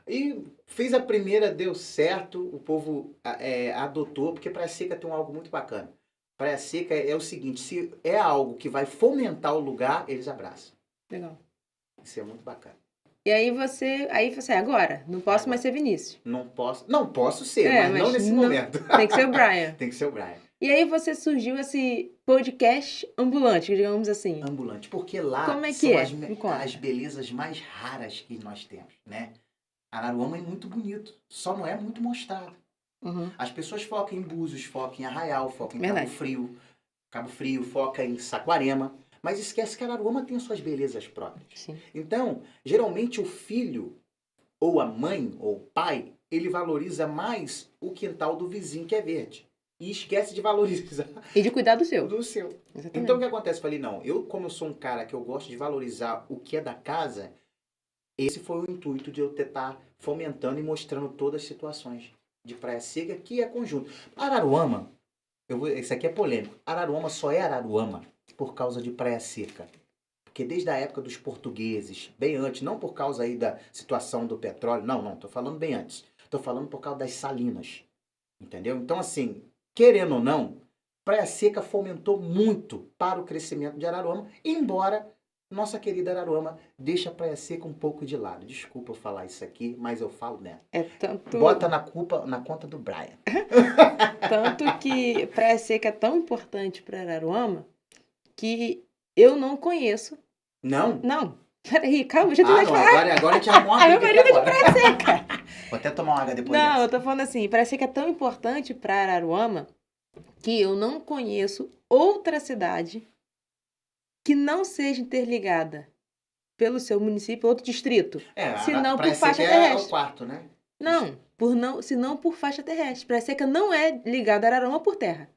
Speaker 2: E fiz a primeira, deu certo, o povo adotou, porque Praia Seca tem algo muito bacana. Praia Seca é o seguinte, se é algo que vai fomentar o lugar, eles abraçam.
Speaker 1: Legal.
Speaker 2: Isso é muito bacana.
Speaker 1: E aí você agora, não posso mais ser Vinícius.
Speaker 2: Não posso ser, mas não nesse momento.
Speaker 1: Tem que ser o Brian.
Speaker 2: Tem que ser o Brian.
Speaker 1: E aí você surgiu esse podcast ambulante, digamos assim.
Speaker 2: Ambulante, porque lá
Speaker 1: como é que
Speaker 2: são as belezas mais raras que nós temos, né? Araruama é muito bonito, só não é muito mostrado. As pessoas focam em Búzios, focam em Arraial, focam em Cabo Frio, focam em Saquarema, mas esquece que Araruama tem as suas belezas próprias.
Speaker 1: Sim.
Speaker 2: Então, geralmente o filho, ou a mãe, ou o pai, ele valoriza mais o quintal do vizinho que é verde. E esquece de valorizar.
Speaker 1: E de cuidar do seu.
Speaker 2: Exatamente. Então o que acontece? Eu falei, não, como eu sou um cara que eu gosto de valorizar o que é da casa, esse foi o intuito de eu tentar fomentando e mostrando todas as situações de Praia Seca, que é conjunto. Araruama, isso aqui é polêmico, Araruama só é Araruama por causa de Praia Seca. Porque desde a época dos portugueses, bem antes, não por causa aí da situação do petróleo, não, tô falando bem antes. Tô falando por causa das salinas. Entendeu? Então, assim, querendo ou não, Praia Seca fomentou muito para o crescimento de Araruama, embora nossa querida Araruama deixe a Praia Seca um pouco de lado. Desculpa eu falar isso aqui, mas eu falo dela. Bota na conta do Brian.
Speaker 1: Tanto que Praia Seca é tão importante para Araruama que eu não conheço.
Speaker 2: Não?
Speaker 1: Não. Peraí, calma, deixa eu falar.
Speaker 2: Agora a gente arrumou uma
Speaker 1: meu marido é de Praia Seca.
Speaker 2: Vou até tomar uma água depois
Speaker 1: Não,
Speaker 2: dessa.
Speaker 1: eu tô falando assim, Praia Seca é tão importante para Araruama que eu não conheço outra cidade que não seja interligada pelo seu município, outro distrito, senão por faixa terrestre.
Speaker 2: É o quarto, né?
Speaker 1: Senão por faixa terrestre. Praia Seca não é ligada a Araruama por terra.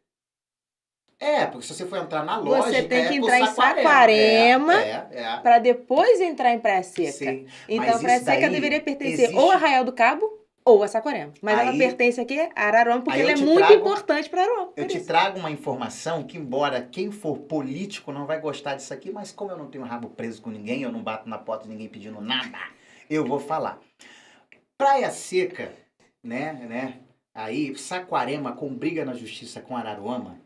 Speaker 2: Porque se você for entrar na lógica,
Speaker 1: você tem que entrar em Saquarema para depois entrar em Praia Seca.
Speaker 2: Sim,
Speaker 1: então, Praia Seca deveria pertencer ou a Arraial do Cabo ou a Saquarema. Mas ela pertence aqui a Araruama porque ela é muito importante para Araruama.
Speaker 2: Eu te trago uma informação que, embora quem for político não vai gostar disso aqui, mas como eu não tenho rabo preso com ninguém, eu não bato na porta de ninguém pedindo nada, eu vou falar. Praia Seca, né? Aí, Saquarema com briga na justiça com Araruama,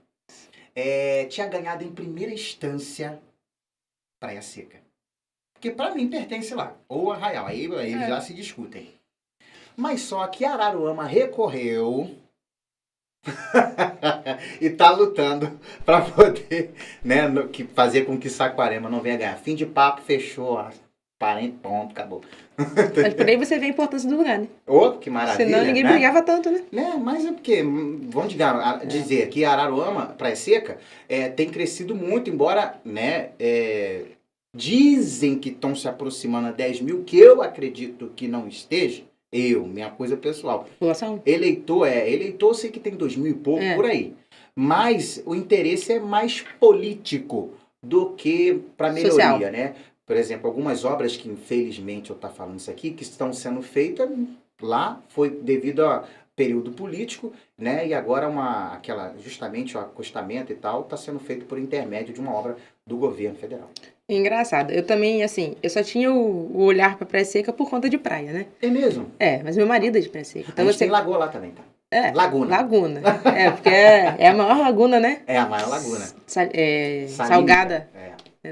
Speaker 2: tinha ganhado em primeira instância Praia Seca. Porque para mim pertence lá, ou Arraial, aí eles já se discutem. Mas só que Araruama recorreu e tá lutando para poder, né, fazer com que Saquarema não venha ganhar. Fim de papo, fechou, parente, ponto, acabou.
Speaker 1: Mas por aí você vê a importância do lugar, né?
Speaker 2: Oh, que maravilha,
Speaker 1: senão ninguém
Speaker 2: né?
Speaker 1: brigava tanto, né?
Speaker 2: Mas é porque, vamos dizer que Araruama, Praia Seca, tem crescido muito, embora, né, dizem que estão se aproximando a 10 mil, que eu acredito que não esteja, minha coisa pessoal.
Speaker 1: População?
Speaker 2: Eleitor, eu sei que tem 2 mil e pouco, por aí. Mas o interesse é mais político do que para melhoria, social, né? Por exemplo, algumas obras que, infelizmente, eu estou falando isso aqui, que estão sendo feitas lá, foi devido a período político, né? E agora justamente o acostamento e tal, está sendo feito por intermédio de uma obra do governo federal.
Speaker 1: Engraçado. Eu também, assim, eu só tinha o olhar para Praia Seca por conta de praia, né?
Speaker 2: É mesmo?
Speaker 1: Mas meu marido é de Praia Seca.
Speaker 2: Então a gente tem lagoa lá também, tá?
Speaker 1: Laguna. Porque é a maior laguna, né?
Speaker 2: É a maior laguna.
Speaker 1: Salgada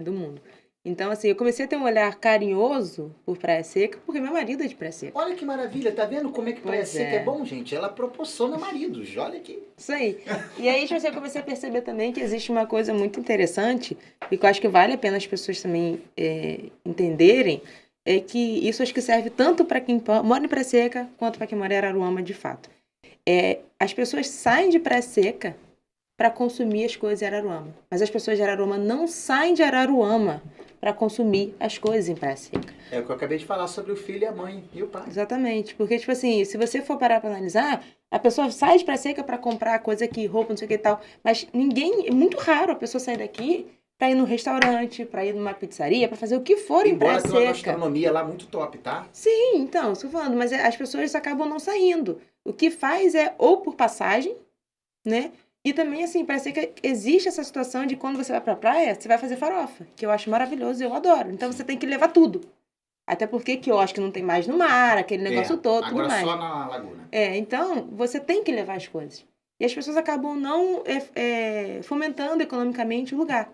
Speaker 1: do mundo. Então, assim, eu comecei a ter um olhar carinhoso por Praia Seca, porque meu marido é de Praia Seca.
Speaker 2: Olha que maravilha, tá vendo como é que Praia Seca é bom, gente? Ela proporciona maridos, olha aqui.
Speaker 1: Isso aí. E aí, eu comecei a perceber também que existe uma coisa muito interessante, e que eu acho que vale a pena as pessoas também entenderem, é que isso acho que serve tanto para quem mora em Praia Seca, quanto para quem mora em Araruama, de fato. As pessoas saem de Praia Seca para consumir as coisas em Araruama, mas as pessoas de Araruama não saem de Araruama para consumir as coisas em Praia Seca.
Speaker 2: É o que eu acabei de falar sobre o filho, a mãe e o pai.
Speaker 1: Exatamente, porque, tipo assim, se você for parar para analisar, a pessoa sai de Praia Seca para comprar coisa aqui, roupa, não sei o que e tal, mas é muito raro a pessoa sair daqui para ir no restaurante, para ir numa pizzaria, para fazer o que for em Praia Seca.
Speaker 2: Embora tenha uma gastronomia lá muito top, tá?
Speaker 1: Sim, então, estou falando, mas as pessoas acabam não saindo. O que faz é ou por passagem, né? E também, assim, parece que existe essa situação de quando você vai pra praia, você vai fazer farofa, que eu acho maravilhoso e eu adoro. Então, você tem que levar tudo. Até porque que eu acho que não tem mais no mar, aquele negócio todo, tudo mais.
Speaker 2: Agora só na laguna.
Speaker 1: Então, você tem que levar as coisas. E as pessoas acabam não fomentando economicamente o lugar,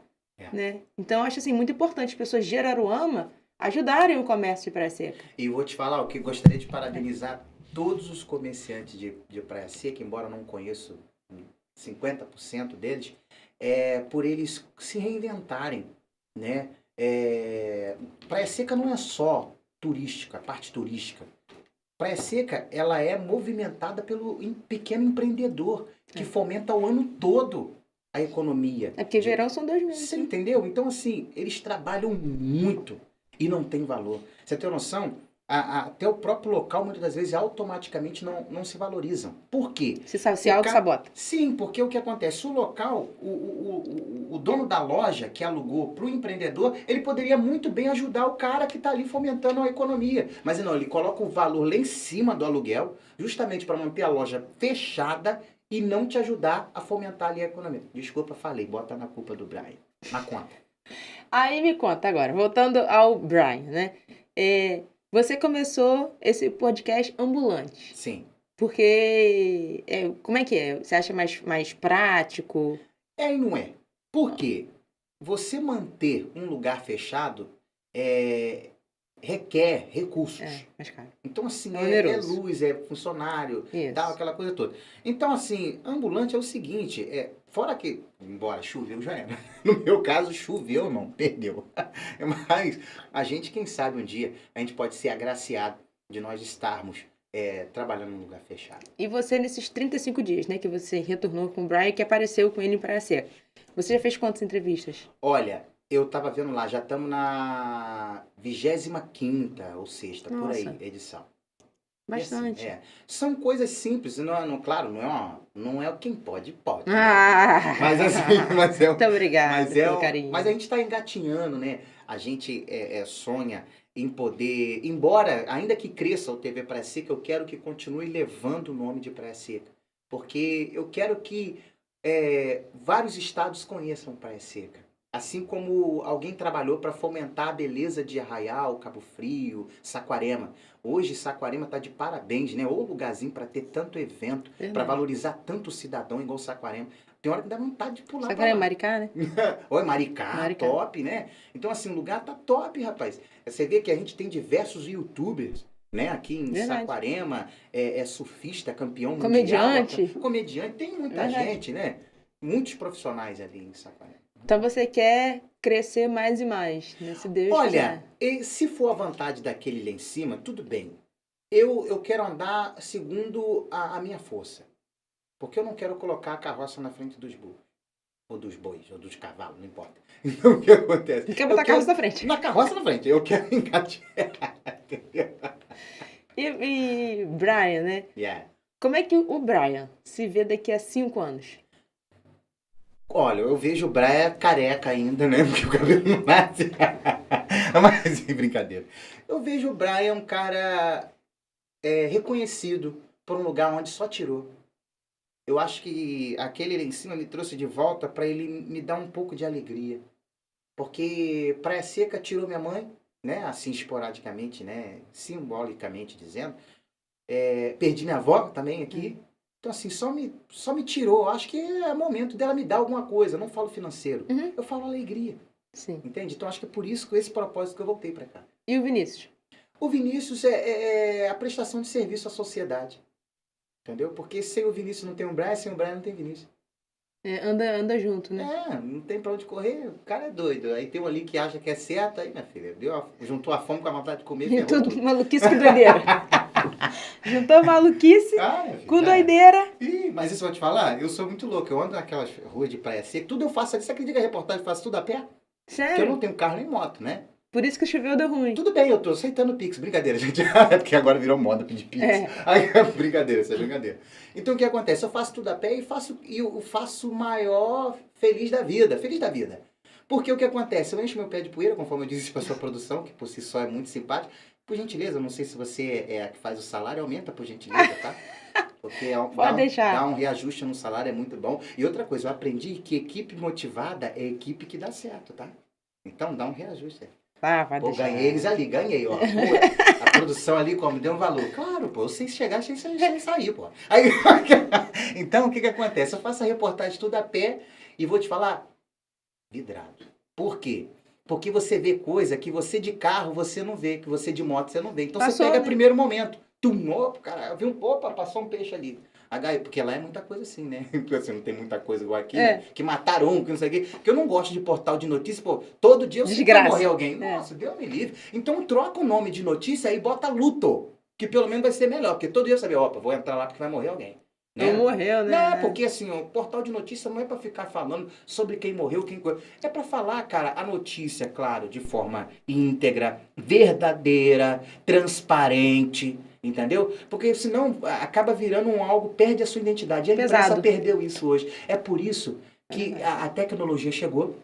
Speaker 1: né? Então, eu acho, assim, muito importante as pessoas de Araruama ajudarem o comércio de Praia Seca.
Speaker 2: E vou te falar, o que gostaria de parabenizar todos os comerciantes de Praia Seca, embora eu não conheço 50% deles, por eles se reinventarem, né? Praia Seca não é só turística, a parte turística. Praia Seca, ela é movimentada pelo pequeno empreendedor, que fomenta o ano todo a economia.
Speaker 1: Porque verão são 2 meses.
Speaker 2: Você entendeu? Então, assim, eles trabalham muito e não tem valor. Você tem noção? Até o próprio local, muitas das vezes, automaticamente não se valorizam. Por quê?
Speaker 1: Se auto-sabota.
Speaker 2: Sim, porque o que acontece? O local, o dono da loja que alugou para o empreendedor, ele poderia muito bem ajudar o cara que está ali fomentando a economia. Mas não, ele coloca o valor lá em cima do aluguel, justamente para manter a loja fechada e não te ajudar a fomentar ali a economia. Desculpa, falei, bota na culpa do Brian. Na conta.
Speaker 1: Aí me conta agora, voltando ao Brian, né? Você começou esse podcast ambulante.
Speaker 2: Sim.
Speaker 1: Porque, como é que é? Você acha mais prático?
Speaker 2: E não é. Por quê? Você manter um lugar fechado requer recursos.
Speaker 1: Mais caro.
Speaker 2: Então, assim,
Speaker 1: é
Speaker 2: luz, é funcionário, tal, aquela coisa toda. Então, assim, ambulante é o seguinte, fora que, embora choveu já era. No meu caso, choveu, irmão, perdeu. Mas a gente, quem sabe um dia, a gente pode ser agraciado de nós estarmos trabalhando num lugar fechado.
Speaker 1: E você, nesses 35 dias, né, que você retornou com o Brian, que apareceu com ele em Praia Seca, você já fez quantas entrevistas?
Speaker 2: Olha, eu tava vendo lá, já estamos na 25ª ou 6ª, por aí, edição.
Speaker 1: Bastante.
Speaker 2: Assim, são coisas simples, claro, não é quem pode. Né? Mas assim,
Speaker 1: muito obrigada pelo carinho.
Speaker 2: Mas a gente está engatinhando, né? A gente sonha em poder, embora, ainda que cresça o TV Praia Seca, eu quero que continue levando o nome de Praia Seca. Porque eu quero que vários estados conheçam Praia Seca. Assim como alguém trabalhou para fomentar a beleza de Arraial, Cabo Frio, Saquarema. Hoje Saquarema está de parabéns, né? Ou lugarzinho para ter tanto evento, para valorizar tanto cidadão igual Saquarema. Tem hora que dá vontade de pular pra
Speaker 1: Sacanagem,
Speaker 2: lá.
Speaker 1: Maricá, né?
Speaker 2: Oi, Maricá,
Speaker 1: Maricá.
Speaker 2: top, né? Então, assim, o lugar tá top, rapaz. Você vê que a gente tem diversos youtubers, né? Aqui em
Speaker 1: Verdade.
Speaker 2: Saquarema, surfista, campeão
Speaker 1: Comediante.
Speaker 2: mundial. Comediante. Tem muita
Speaker 1: Verdade.
Speaker 2: gente, né? Muitos profissionais ali em Saquarema.
Speaker 1: Então você quer crescer mais e mais, né? Se Deus
Speaker 2: Olha,
Speaker 1: quiser.
Speaker 2: se for a vontade daquele lá em cima, tudo bem. Eu quero andar segundo a minha força. Porque eu não quero colocar a carroça na frente dos burros. Ou dos bois, ou dos cavalos, não importa. Então o que acontece?
Speaker 1: Não quer botar a carroça na frente.
Speaker 2: Na carroça na frente, eu quero engatear. Entendeu?
Speaker 1: E Brian, né?
Speaker 2: Yeah.
Speaker 1: Como é que o Brian se vê daqui a 5 anos?
Speaker 2: Olha, eu vejo o Brian careca ainda, né? Porque o cabelo não nasce. Mas, brincadeira. Eu vejo o Brian um cara reconhecido por um lugar onde só tirou. Eu acho que aquele lá em cima me trouxe de volta para ele me dar um pouco de alegria. Porque Praia Seca tirou minha mãe, né? Assim, esporadicamente, né? Simbolicamente dizendo. Perdi minha avó também aqui. Então, assim, só me tirou. Eu acho que é momento dela me dar alguma coisa. Eu não falo financeiro.
Speaker 1: Uhum.
Speaker 2: Eu falo alegria.
Speaker 1: Sim.
Speaker 2: Entende? Então, acho que é por isso, com esse propósito que eu voltei para cá.
Speaker 1: E o Vinícius?
Speaker 2: O Vinícius é a prestação de serviço à sociedade. Entendeu? Porque sem o Vinícius não tem um Brian, sem o Brian não tem Vinícius.
Speaker 1: Anda junto, né?
Speaker 2: Não tem pra onde correr, o cara é doido. Aí tem um ali que acha que é certo, aí, minha filha, juntou a fome com a vontade de comer, ferrou
Speaker 1: Tudo
Speaker 2: tudo.
Speaker 1: maluquice com doideira. Juntou maluquice
Speaker 2: Minha filha,
Speaker 1: com
Speaker 2: já.
Speaker 1: doideira.
Speaker 2: Ih, mas isso eu vou te falar, eu sou muito louco. Eu ando naquelas ruas de Praia Seca, tudo eu faço ali. Você acredita que a reportagem eu faço tudo a pé? Porque eu
Speaker 1: Sério?
Speaker 2: não tenho carro nem moto, né?
Speaker 1: Por isso que choveu deu ruim.
Speaker 2: Tudo bem, eu tô aceitando o Pix. Brincadeira, gente. É porque agora virou moda pedir Pix. Aí, brincadeira, isso é brincadeira. Então o que acontece? Eu faço tudo a pé e eu faço o maior feliz da vida. Feliz da vida. Porque o que acontece? Eu encho meu pé de poeira, conforme eu disse para sua produção, que por si só é muito simpático. Por gentileza, eu não sei se você é a que faz o salário, aumenta por gentileza, tá? Porque dá um reajuste no salário, é muito bom. E outra coisa, eu aprendi que equipe motivada é equipe que dá certo, tá? Então dá um reajuste aí.
Speaker 1: Vai
Speaker 2: Pô,
Speaker 1: deixar.
Speaker 2: ganhei eles ali, ganhei, ó. Pô, a produção ali, como deu um valor. Claro, pô, eu sei chegar, sem sair, pô. Aí, então, o que acontece? Eu faço a reportagem tudo a pé e vou te falar, vidrado. Por quê? Porque você vê coisa que você de carro você não vê, que você de moto você não vê. Então
Speaker 1: Passou,
Speaker 2: você pega
Speaker 1: né?
Speaker 2: primeiro momento. Opa, cara, eu vi opa, passou um peixe ali. Porque lá é muita coisa assim, né? Porque assim, não tem muita coisa igual aqui, né? Que mataram um, que não sei o quê. Porque eu não gosto de portal de notícia, pô, todo dia eu sei que vai morrer alguém. Nossa, Deus me livre. Então troca o nome de notícia e bota luto, que pelo menos vai ser melhor, porque todo dia eu sabia, opa, vou entrar lá porque vai morrer alguém. Né?
Speaker 1: Não morreu, né?
Speaker 2: Não, porque assim, o portal de notícia não é pra ficar falando sobre quem morreu, quem... É pra falar, cara, a notícia, claro, de forma íntegra, verdadeira, transparente, entendeu? Porque senão acaba virando algo, perde a sua identidade. E a imprensa perdeu isso hoje. É por isso que a tecnologia chegou,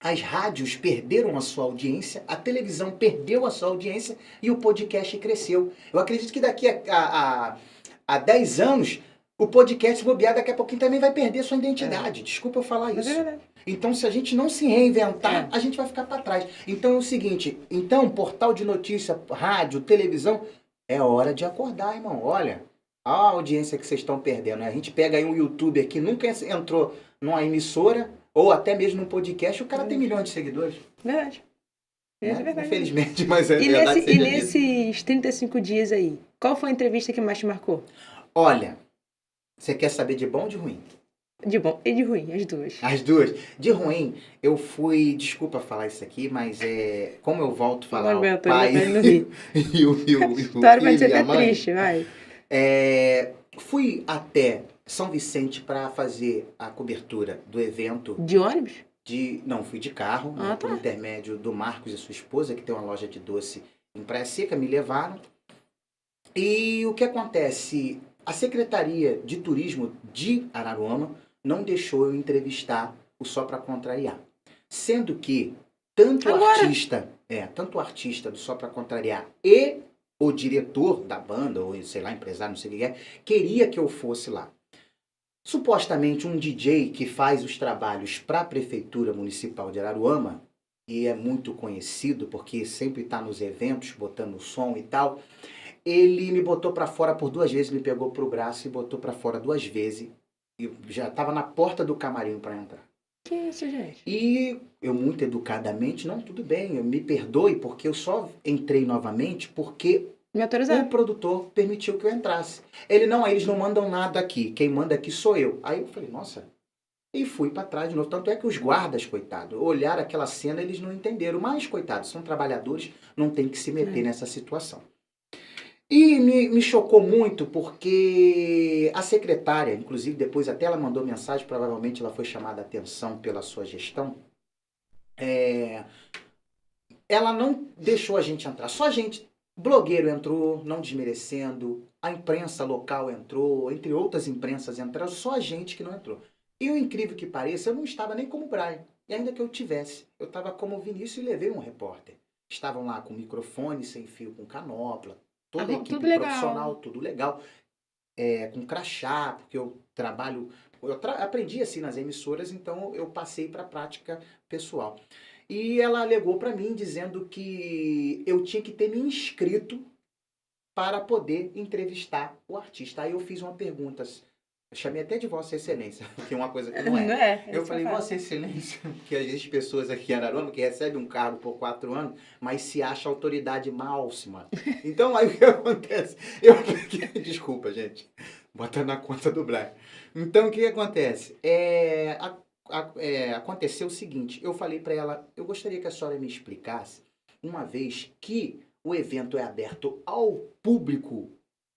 Speaker 2: as rádios perderam a sua audiência, a televisão perdeu a sua audiência e o podcast cresceu. Eu acredito que daqui a 10 anos... O podcast bobear daqui a pouquinho também vai perder sua identidade. Desculpa eu falar isso. Então, se a gente não se reinventar, a gente vai ficar para trás. Então é o seguinte, portal de notícia, rádio, televisão, é hora de acordar, irmão. Olha, a audiência que vocês estão perdendo. Né? A gente pega aí um youtuber que nunca entrou numa emissora, ou até mesmo num podcast, o cara tem milhões de seguidores.
Speaker 1: Verdade. Verdade.
Speaker 2: Infelizmente, mas é verdade.
Speaker 1: E nesses 35 dias aí, qual foi a entrevista que mais te marcou?
Speaker 2: Olha... Você quer saber de bom ou de ruim?
Speaker 1: De bom e de ruim, as duas.
Speaker 2: As duas. De ruim, eu fui... Desculpa falar isso aqui, mas como eu volto a falar o pai e o
Speaker 1: história vai ser até triste, vai.
Speaker 2: Fui até São Vicente para fazer a cobertura do evento.
Speaker 1: De ônibus?
Speaker 2: Não, fui de carro, por intermédio do Marcos e sua esposa, que tem uma loja de doce em Praia Seca, me levaram. E o que acontece... A Secretaria de Turismo de Araruama não deixou eu entrevistar o Só Pra Contrariar. Sendo que tanto o artista do Só Pra Contrariar e o diretor da banda, ou sei lá, empresário, não sei o que é, queria que eu fosse lá. Supostamente um DJ que faz os trabalhos para a Prefeitura Municipal de Araruama, e é muito conhecido porque sempre está nos eventos, botando som e tal... Ele me botou pra fora por 2 vezes, me pegou pro braço e botou pra fora 2 vezes. Eu já estava na porta do camarim para entrar.
Speaker 1: Que isso, gente?
Speaker 2: E eu, muito educadamente, não, tudo bem, me perdoe, porque eu só entrei novamente porque
Speaker 1: Me
Speaker 2: o
Speaker 1: autorizar?
Speaker 2: produtor permitiu que eu entrasse. Ele, não, eles não mandam nada aqui, quem manda aqui sou eu. Aí eu falei, nossa, e fui para trás de novo. Tanto é que os guardas, coitados, olharam aquela cena, eles não entenderam. Mas, coitados, são trabalhadores, não tem que se meter nessa situação. E me chocou muito porque a secretária, inclusive depois até ela mandou mensagem, provavelmente ela foi chamada a atenção pela sua gestão, ela não deixou a gente entrar. Só a gente, blogueiro entrou, não desmerecendo, a imprensa local entrou, entre outras imprensas entraram, só a gente que não entrou. E o incrível que pareça, eu não estava nem como Brian. E ainda que eu tivesse, eu estava como Vinícius e levei um repórter. Estavam lá com microfone, sem fio, com canopla, toda a equipe
Speaker 1: Tudo legal.
Speaker 2: profissional, tudo legal, com crachá, porque eu trabalho, aprendi assim nas emissoras, então eu passei para a prática pessoal. E ela alegou para mim dizendo que eu tinha que ter me inscrito para poder entrevistar o artista. Aí eu fiz uma pergunta, eu chamei até de Vossa Excelência, que é uma coisa que não é. Eu falei, Vossa Excelência, porque às vezes pessoas aqui em Araruama que recebem um cargo por 4 anos, mas se acha autoridade máxima. Então aí o que acontece? Desculpa, gente, botando na conta do Black. Então o que acontece? Aconteceu o seguinte, eu falei para ela, eu gostaria que a senhora me explicasse, uma vez que o evento é aberto ao público,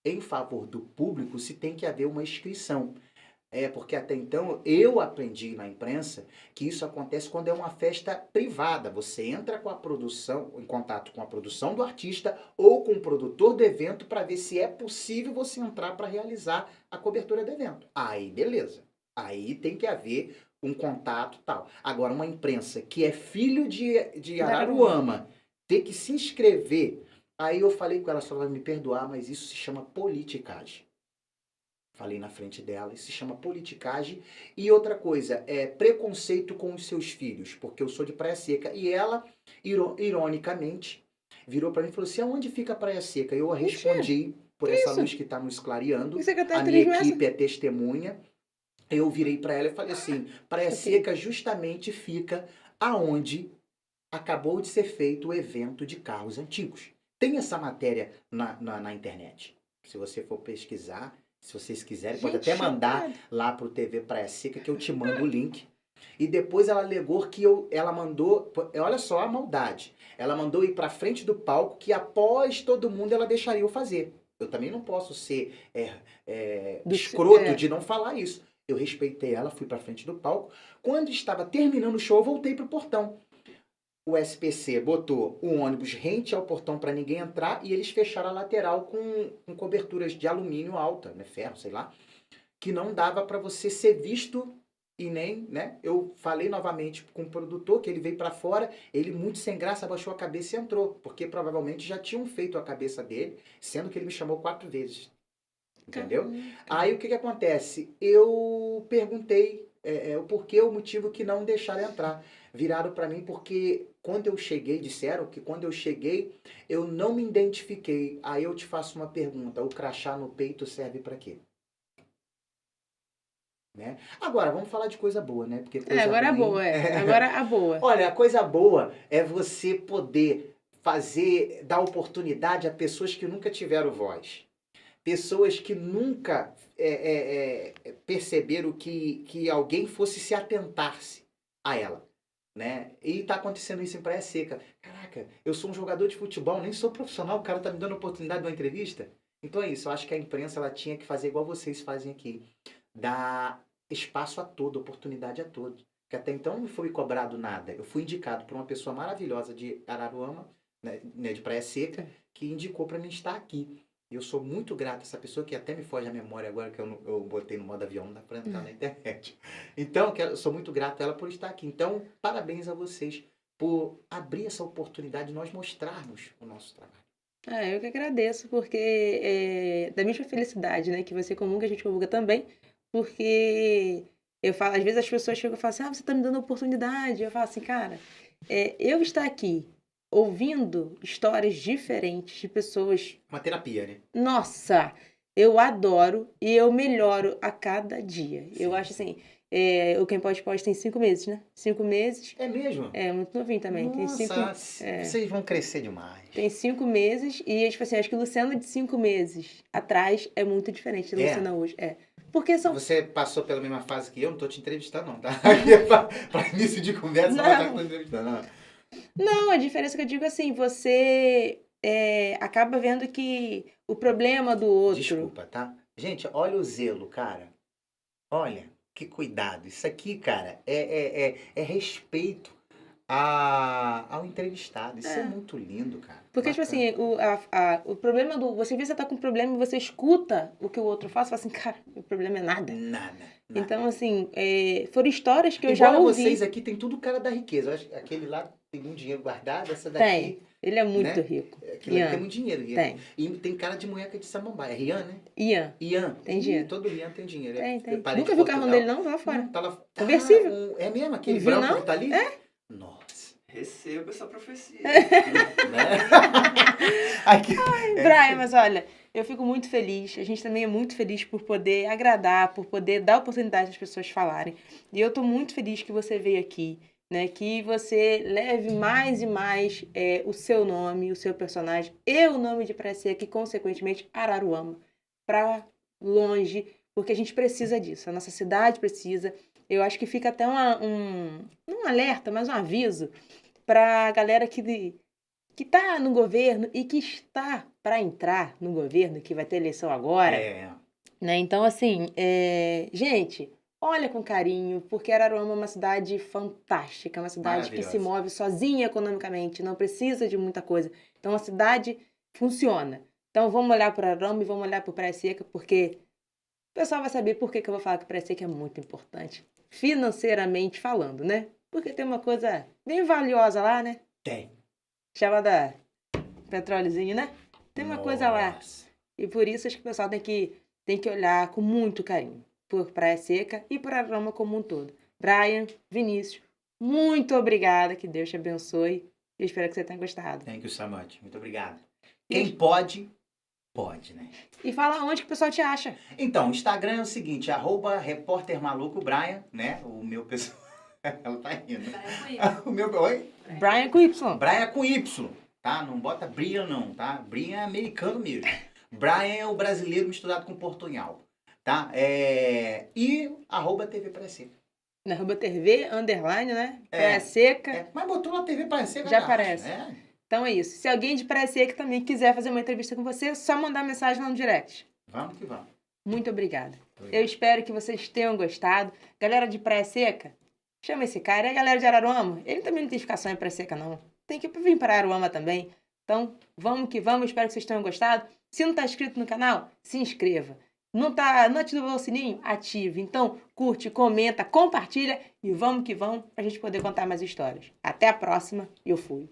Speaker 2: em favor do público, se tem que haver uma inscrição. Porque até então eu aprendi na imprensa que isso acontece quando é uma festa privada. Você entra com a produção, em contato com a produção do artista ou com o produtor do evento para ver se é possível você entrar para realizar a cobertura do evento. Aí, beleza. Aí tem que haver um contato e tal. Agora, uma imprensa que é filho de Araruama ter que se inscrever. Aí eu falei com ela, só vai me perdoar, mas isso se chama politicagem. Falei na frente dela, isso se chama politicagem. E outra coisa, preconceito com os seus filhos, porque eu sou de Praia Seca. E ela, ironicamente, virou para mim e falou assim, aonde fica a Praia Seca? Eu respondi, por essa luz que está nos clareando, a minha equipe é testemunha. Eu virei para ela e falei assim, Praia Seca justamente fica aonde acabou de ser feito o evento de carros antigos. Tem essa matéria na internet. Se você for pesquisar, se vocês quiserem, pode até mandar lá pro TV Praia Seca que eu te mando o link. E depois ela alegou que ela mandou, olha só a maldade, ela mandou ir pra frente do palco que após todo mundo ela deixaria eu fazer. Eu também não posso ser escroto de não falar isso. Eu respeitei ela, fui pra frente do palco. Quando estava terminando o show, eu voltei pro portão. O SPC botou o ônibus rente ao portão para ninguém entrar e eles fecharam a lateral com coberturas de alumínio alta, né, ferro, sei lá, que não dava para você ser visto e nem, né? Eu falei novamente com o produtor que ele veio para fora, ele muito sem graça abaixou a cabeça e entrou, porque provavelmente já tinham feito a cabeça dele, sendo que ele me chamou 4 vezes. Entendeu? Aí o que acontece? Eu perguntei o porquê, o motivo que não deixaram entrar. Viraram para mim porque quando eu cheguei, disseram que quando eu cheguei, eu não me identifiquei. Aí eu te faço uma pergunta, o crachá no peito serve para quê? Né? Agora, vamos falar de coisa boa, né? Porque coisa
Speaker 1: agora
Speaker 2: ruim...
Speaker 1: a boa, agora a boa.
Speaker 2: Olha, a coisa boa é você poder dar oportunidade a pessoas que nunca tiveram voz. Pessoas que nunca perceberam que alguém fosse se atentar-se a ela, né? E tá acontecendo isso em Praia Seca. Caraca, eu sou um jogador de futebol, nem sou profissional, o cara tá me dando a oportunidade de uma entrevista. Então é isso, eu acho que a imprensa ela tinha que fazer igual vocês fazem aqui. Dar espaço a todo, oportunidade a todos. Que até então não foi cobrado nada. Eu fui indicado por uma pessoa maravilhosa de Araruama, né, de Praia Seca, que indicou para mim estar aqui. E eu sou muito grato a essa pessoa, que até me foge a memória agora, que eu botei no modo avião, não dá pra entrar na internet. Então, eu sou muito grato a ela por estar aqui. Então, parabéns a vocês por abrir essa oportunidade de nós mostrarmos o nosso trabalho.
Speaker 1: Eu que agradeço, porque da mesma felicidade, né, que você comunga, a gente comunga também, porque eu falo, às vezes as pessoas chegam e falam assim, você tá me dando oportunidade. Eu falo assim, cara, eu estar aqui ouvindo histórias diferentes de pessoas...
Speaker 2: Uma terapia, né?
Speaker 1: Nossa! Eu adoro e eu melhoro a cada dia. Eu acho assim, o Quem Pode Pode tem 5 meses, né? 5 meses.
Speaker 2: É mesmo?
Speaker 1: É muito novinho também.
Speaker 2: Nossa, vocês vão crescer demais.
Speaker 1: Tem 5 meses e, tipo assim, acho que Luciana de 5 meses atrás é muito diferente da Luciana hoje. Porque são...
Speaker 2: Você passou pela mesma fase que eu, não tô te entrevistando, não, tá? Aqui é pra início de conversa, não tá te entrevistando, não.
Speaker 1: Não, a diferença que eu digo assim, você acaba vendo que o problema do outro...
Speaker 2: Desculpa, tá? Gente, olha o zelo, cara. Olha, que cuidado. Isso aqui, cara, é respeito ao entrevistado. Isso é muito lindo, cara.
Speaker 1: Porque, tipo assim, o problema do... Você vê que você tá com um problema e você escuta o que o outro faz e fala assim, cara, o problema é nada.
Speaker 2: Nada.
Speaker 1: Então, assim, foram histórias que eu já ouvi.
Speaker 2: Vocês aqui tem tudo cara da riqueza. Eu acho que aquele lá tem muito dinheiro guardado, essa daqui...
Speaker 1: Tem. Ele é muito rico.
Speaker 2: Aquele ali tem muito dinheiro.
Speaker 1: Tem.
Speaker 2: E tem cara de munheca de samambaia. É Rian, né?
Speaker 1: Ian. Tem dinheiro.
Speaker 2: Todo Rian tem dinheiro.
Speaker 1: Tem. Nunca viu o carro dele, não? Tá lá fora. Tá lá... Conversível.
Speaker 2: É mesmo? Aquele branco não? Que tá ali?
Speaker 3: Nossa. Receba essa profecia.
Speaker 2: Aqui.
Speaker 1: Ai, Brian, mas olha, eu fico muito feliz. A gente também é muito feliz por poder agradar, por poder dar oportunidade às pessoas falarem. E eu tô muito feliz que você veio aqui, né? Que você leve mais e mais o seu nome, o seu personagem e o nome de Praia Seca e, consequentemente, Araruama para longe, porque a gente precisa disso. A nossa cidade precisa. Eu acho que fica até um alerta, mas um aviso para a galera que está no governo e que está para entrar no governo, que vai ter eleição agora. Né? Então, assim, gente, olha com carinho, porque Araruama é uma cidade fantástica, uma cidade que se move sozinha economicamente, não precisa de muita coisa. Então, a cidade funciona. Então, vamos olhar para Araruama e vamos olhar para Praia Seca, porque o pessoal vai saber por que eu vou falar que Praia Seca é muito importante, financeiramente falando, né? Porque tem uma coisa bem valiosa lá, né?
Speaker 2: Tem.
Speaker 1: Chamada petróleozinho, né? Tem uma coisa lá. E por isso acho que o pessoal tem que olhar com muito carinho por Praia Seca e por Araruama como um todo. Brian, Vinícius, muito obrigada. Que Deus te abençoe. Eu espero que você tenha gostado.
Speaker 2: Thank you so much. Muito obrigado. Quem pode, né?
Speaker 1: E fala onde que o pessoal te acha.
Speaker 2: Então, o Instagram é o seguinte, @repórtermalucobrian, né? O meu pessoal... Ela tá rindo. O meu... Oi?
Speaker 1: Brian com Y.
Speaker 2: Brian com Y, tá? Não bota Brian não, tá? Brian é americano mesmo. Brian é o brasileiro misturado com portunhal, tá? E @TV Praia Seca.
Speaker 1: @TV, _, né? Praia Seca.
Speaker 2: Mas botou lá TV Praia Seca.
Speaker 1: Já aparece. Então é isso. Se alguém de Praia Seca também quiser fazer uma entrevista com você, é só mandar mensagem lá no direct.
Speaker 2: Vamos que vamos.
Speaker 1: Muito obrigada. Eu espero que vocês tenham gostado. Galera de Praia Seca, chama esse cara. E a galera de Araruama, ele também não tem ficação em Praia Seca, não. Tem que vir para Araruama também. Então, vamos que vamos. Espero que vocês tenham gostado. Se não está inscrito no canal, se inscreva. Não ativou o sininho? Ative. Então, curte, comenta, compartilha e vamos que vamos para a gente poder contar mais histórias. Até a próxima. Eu fui.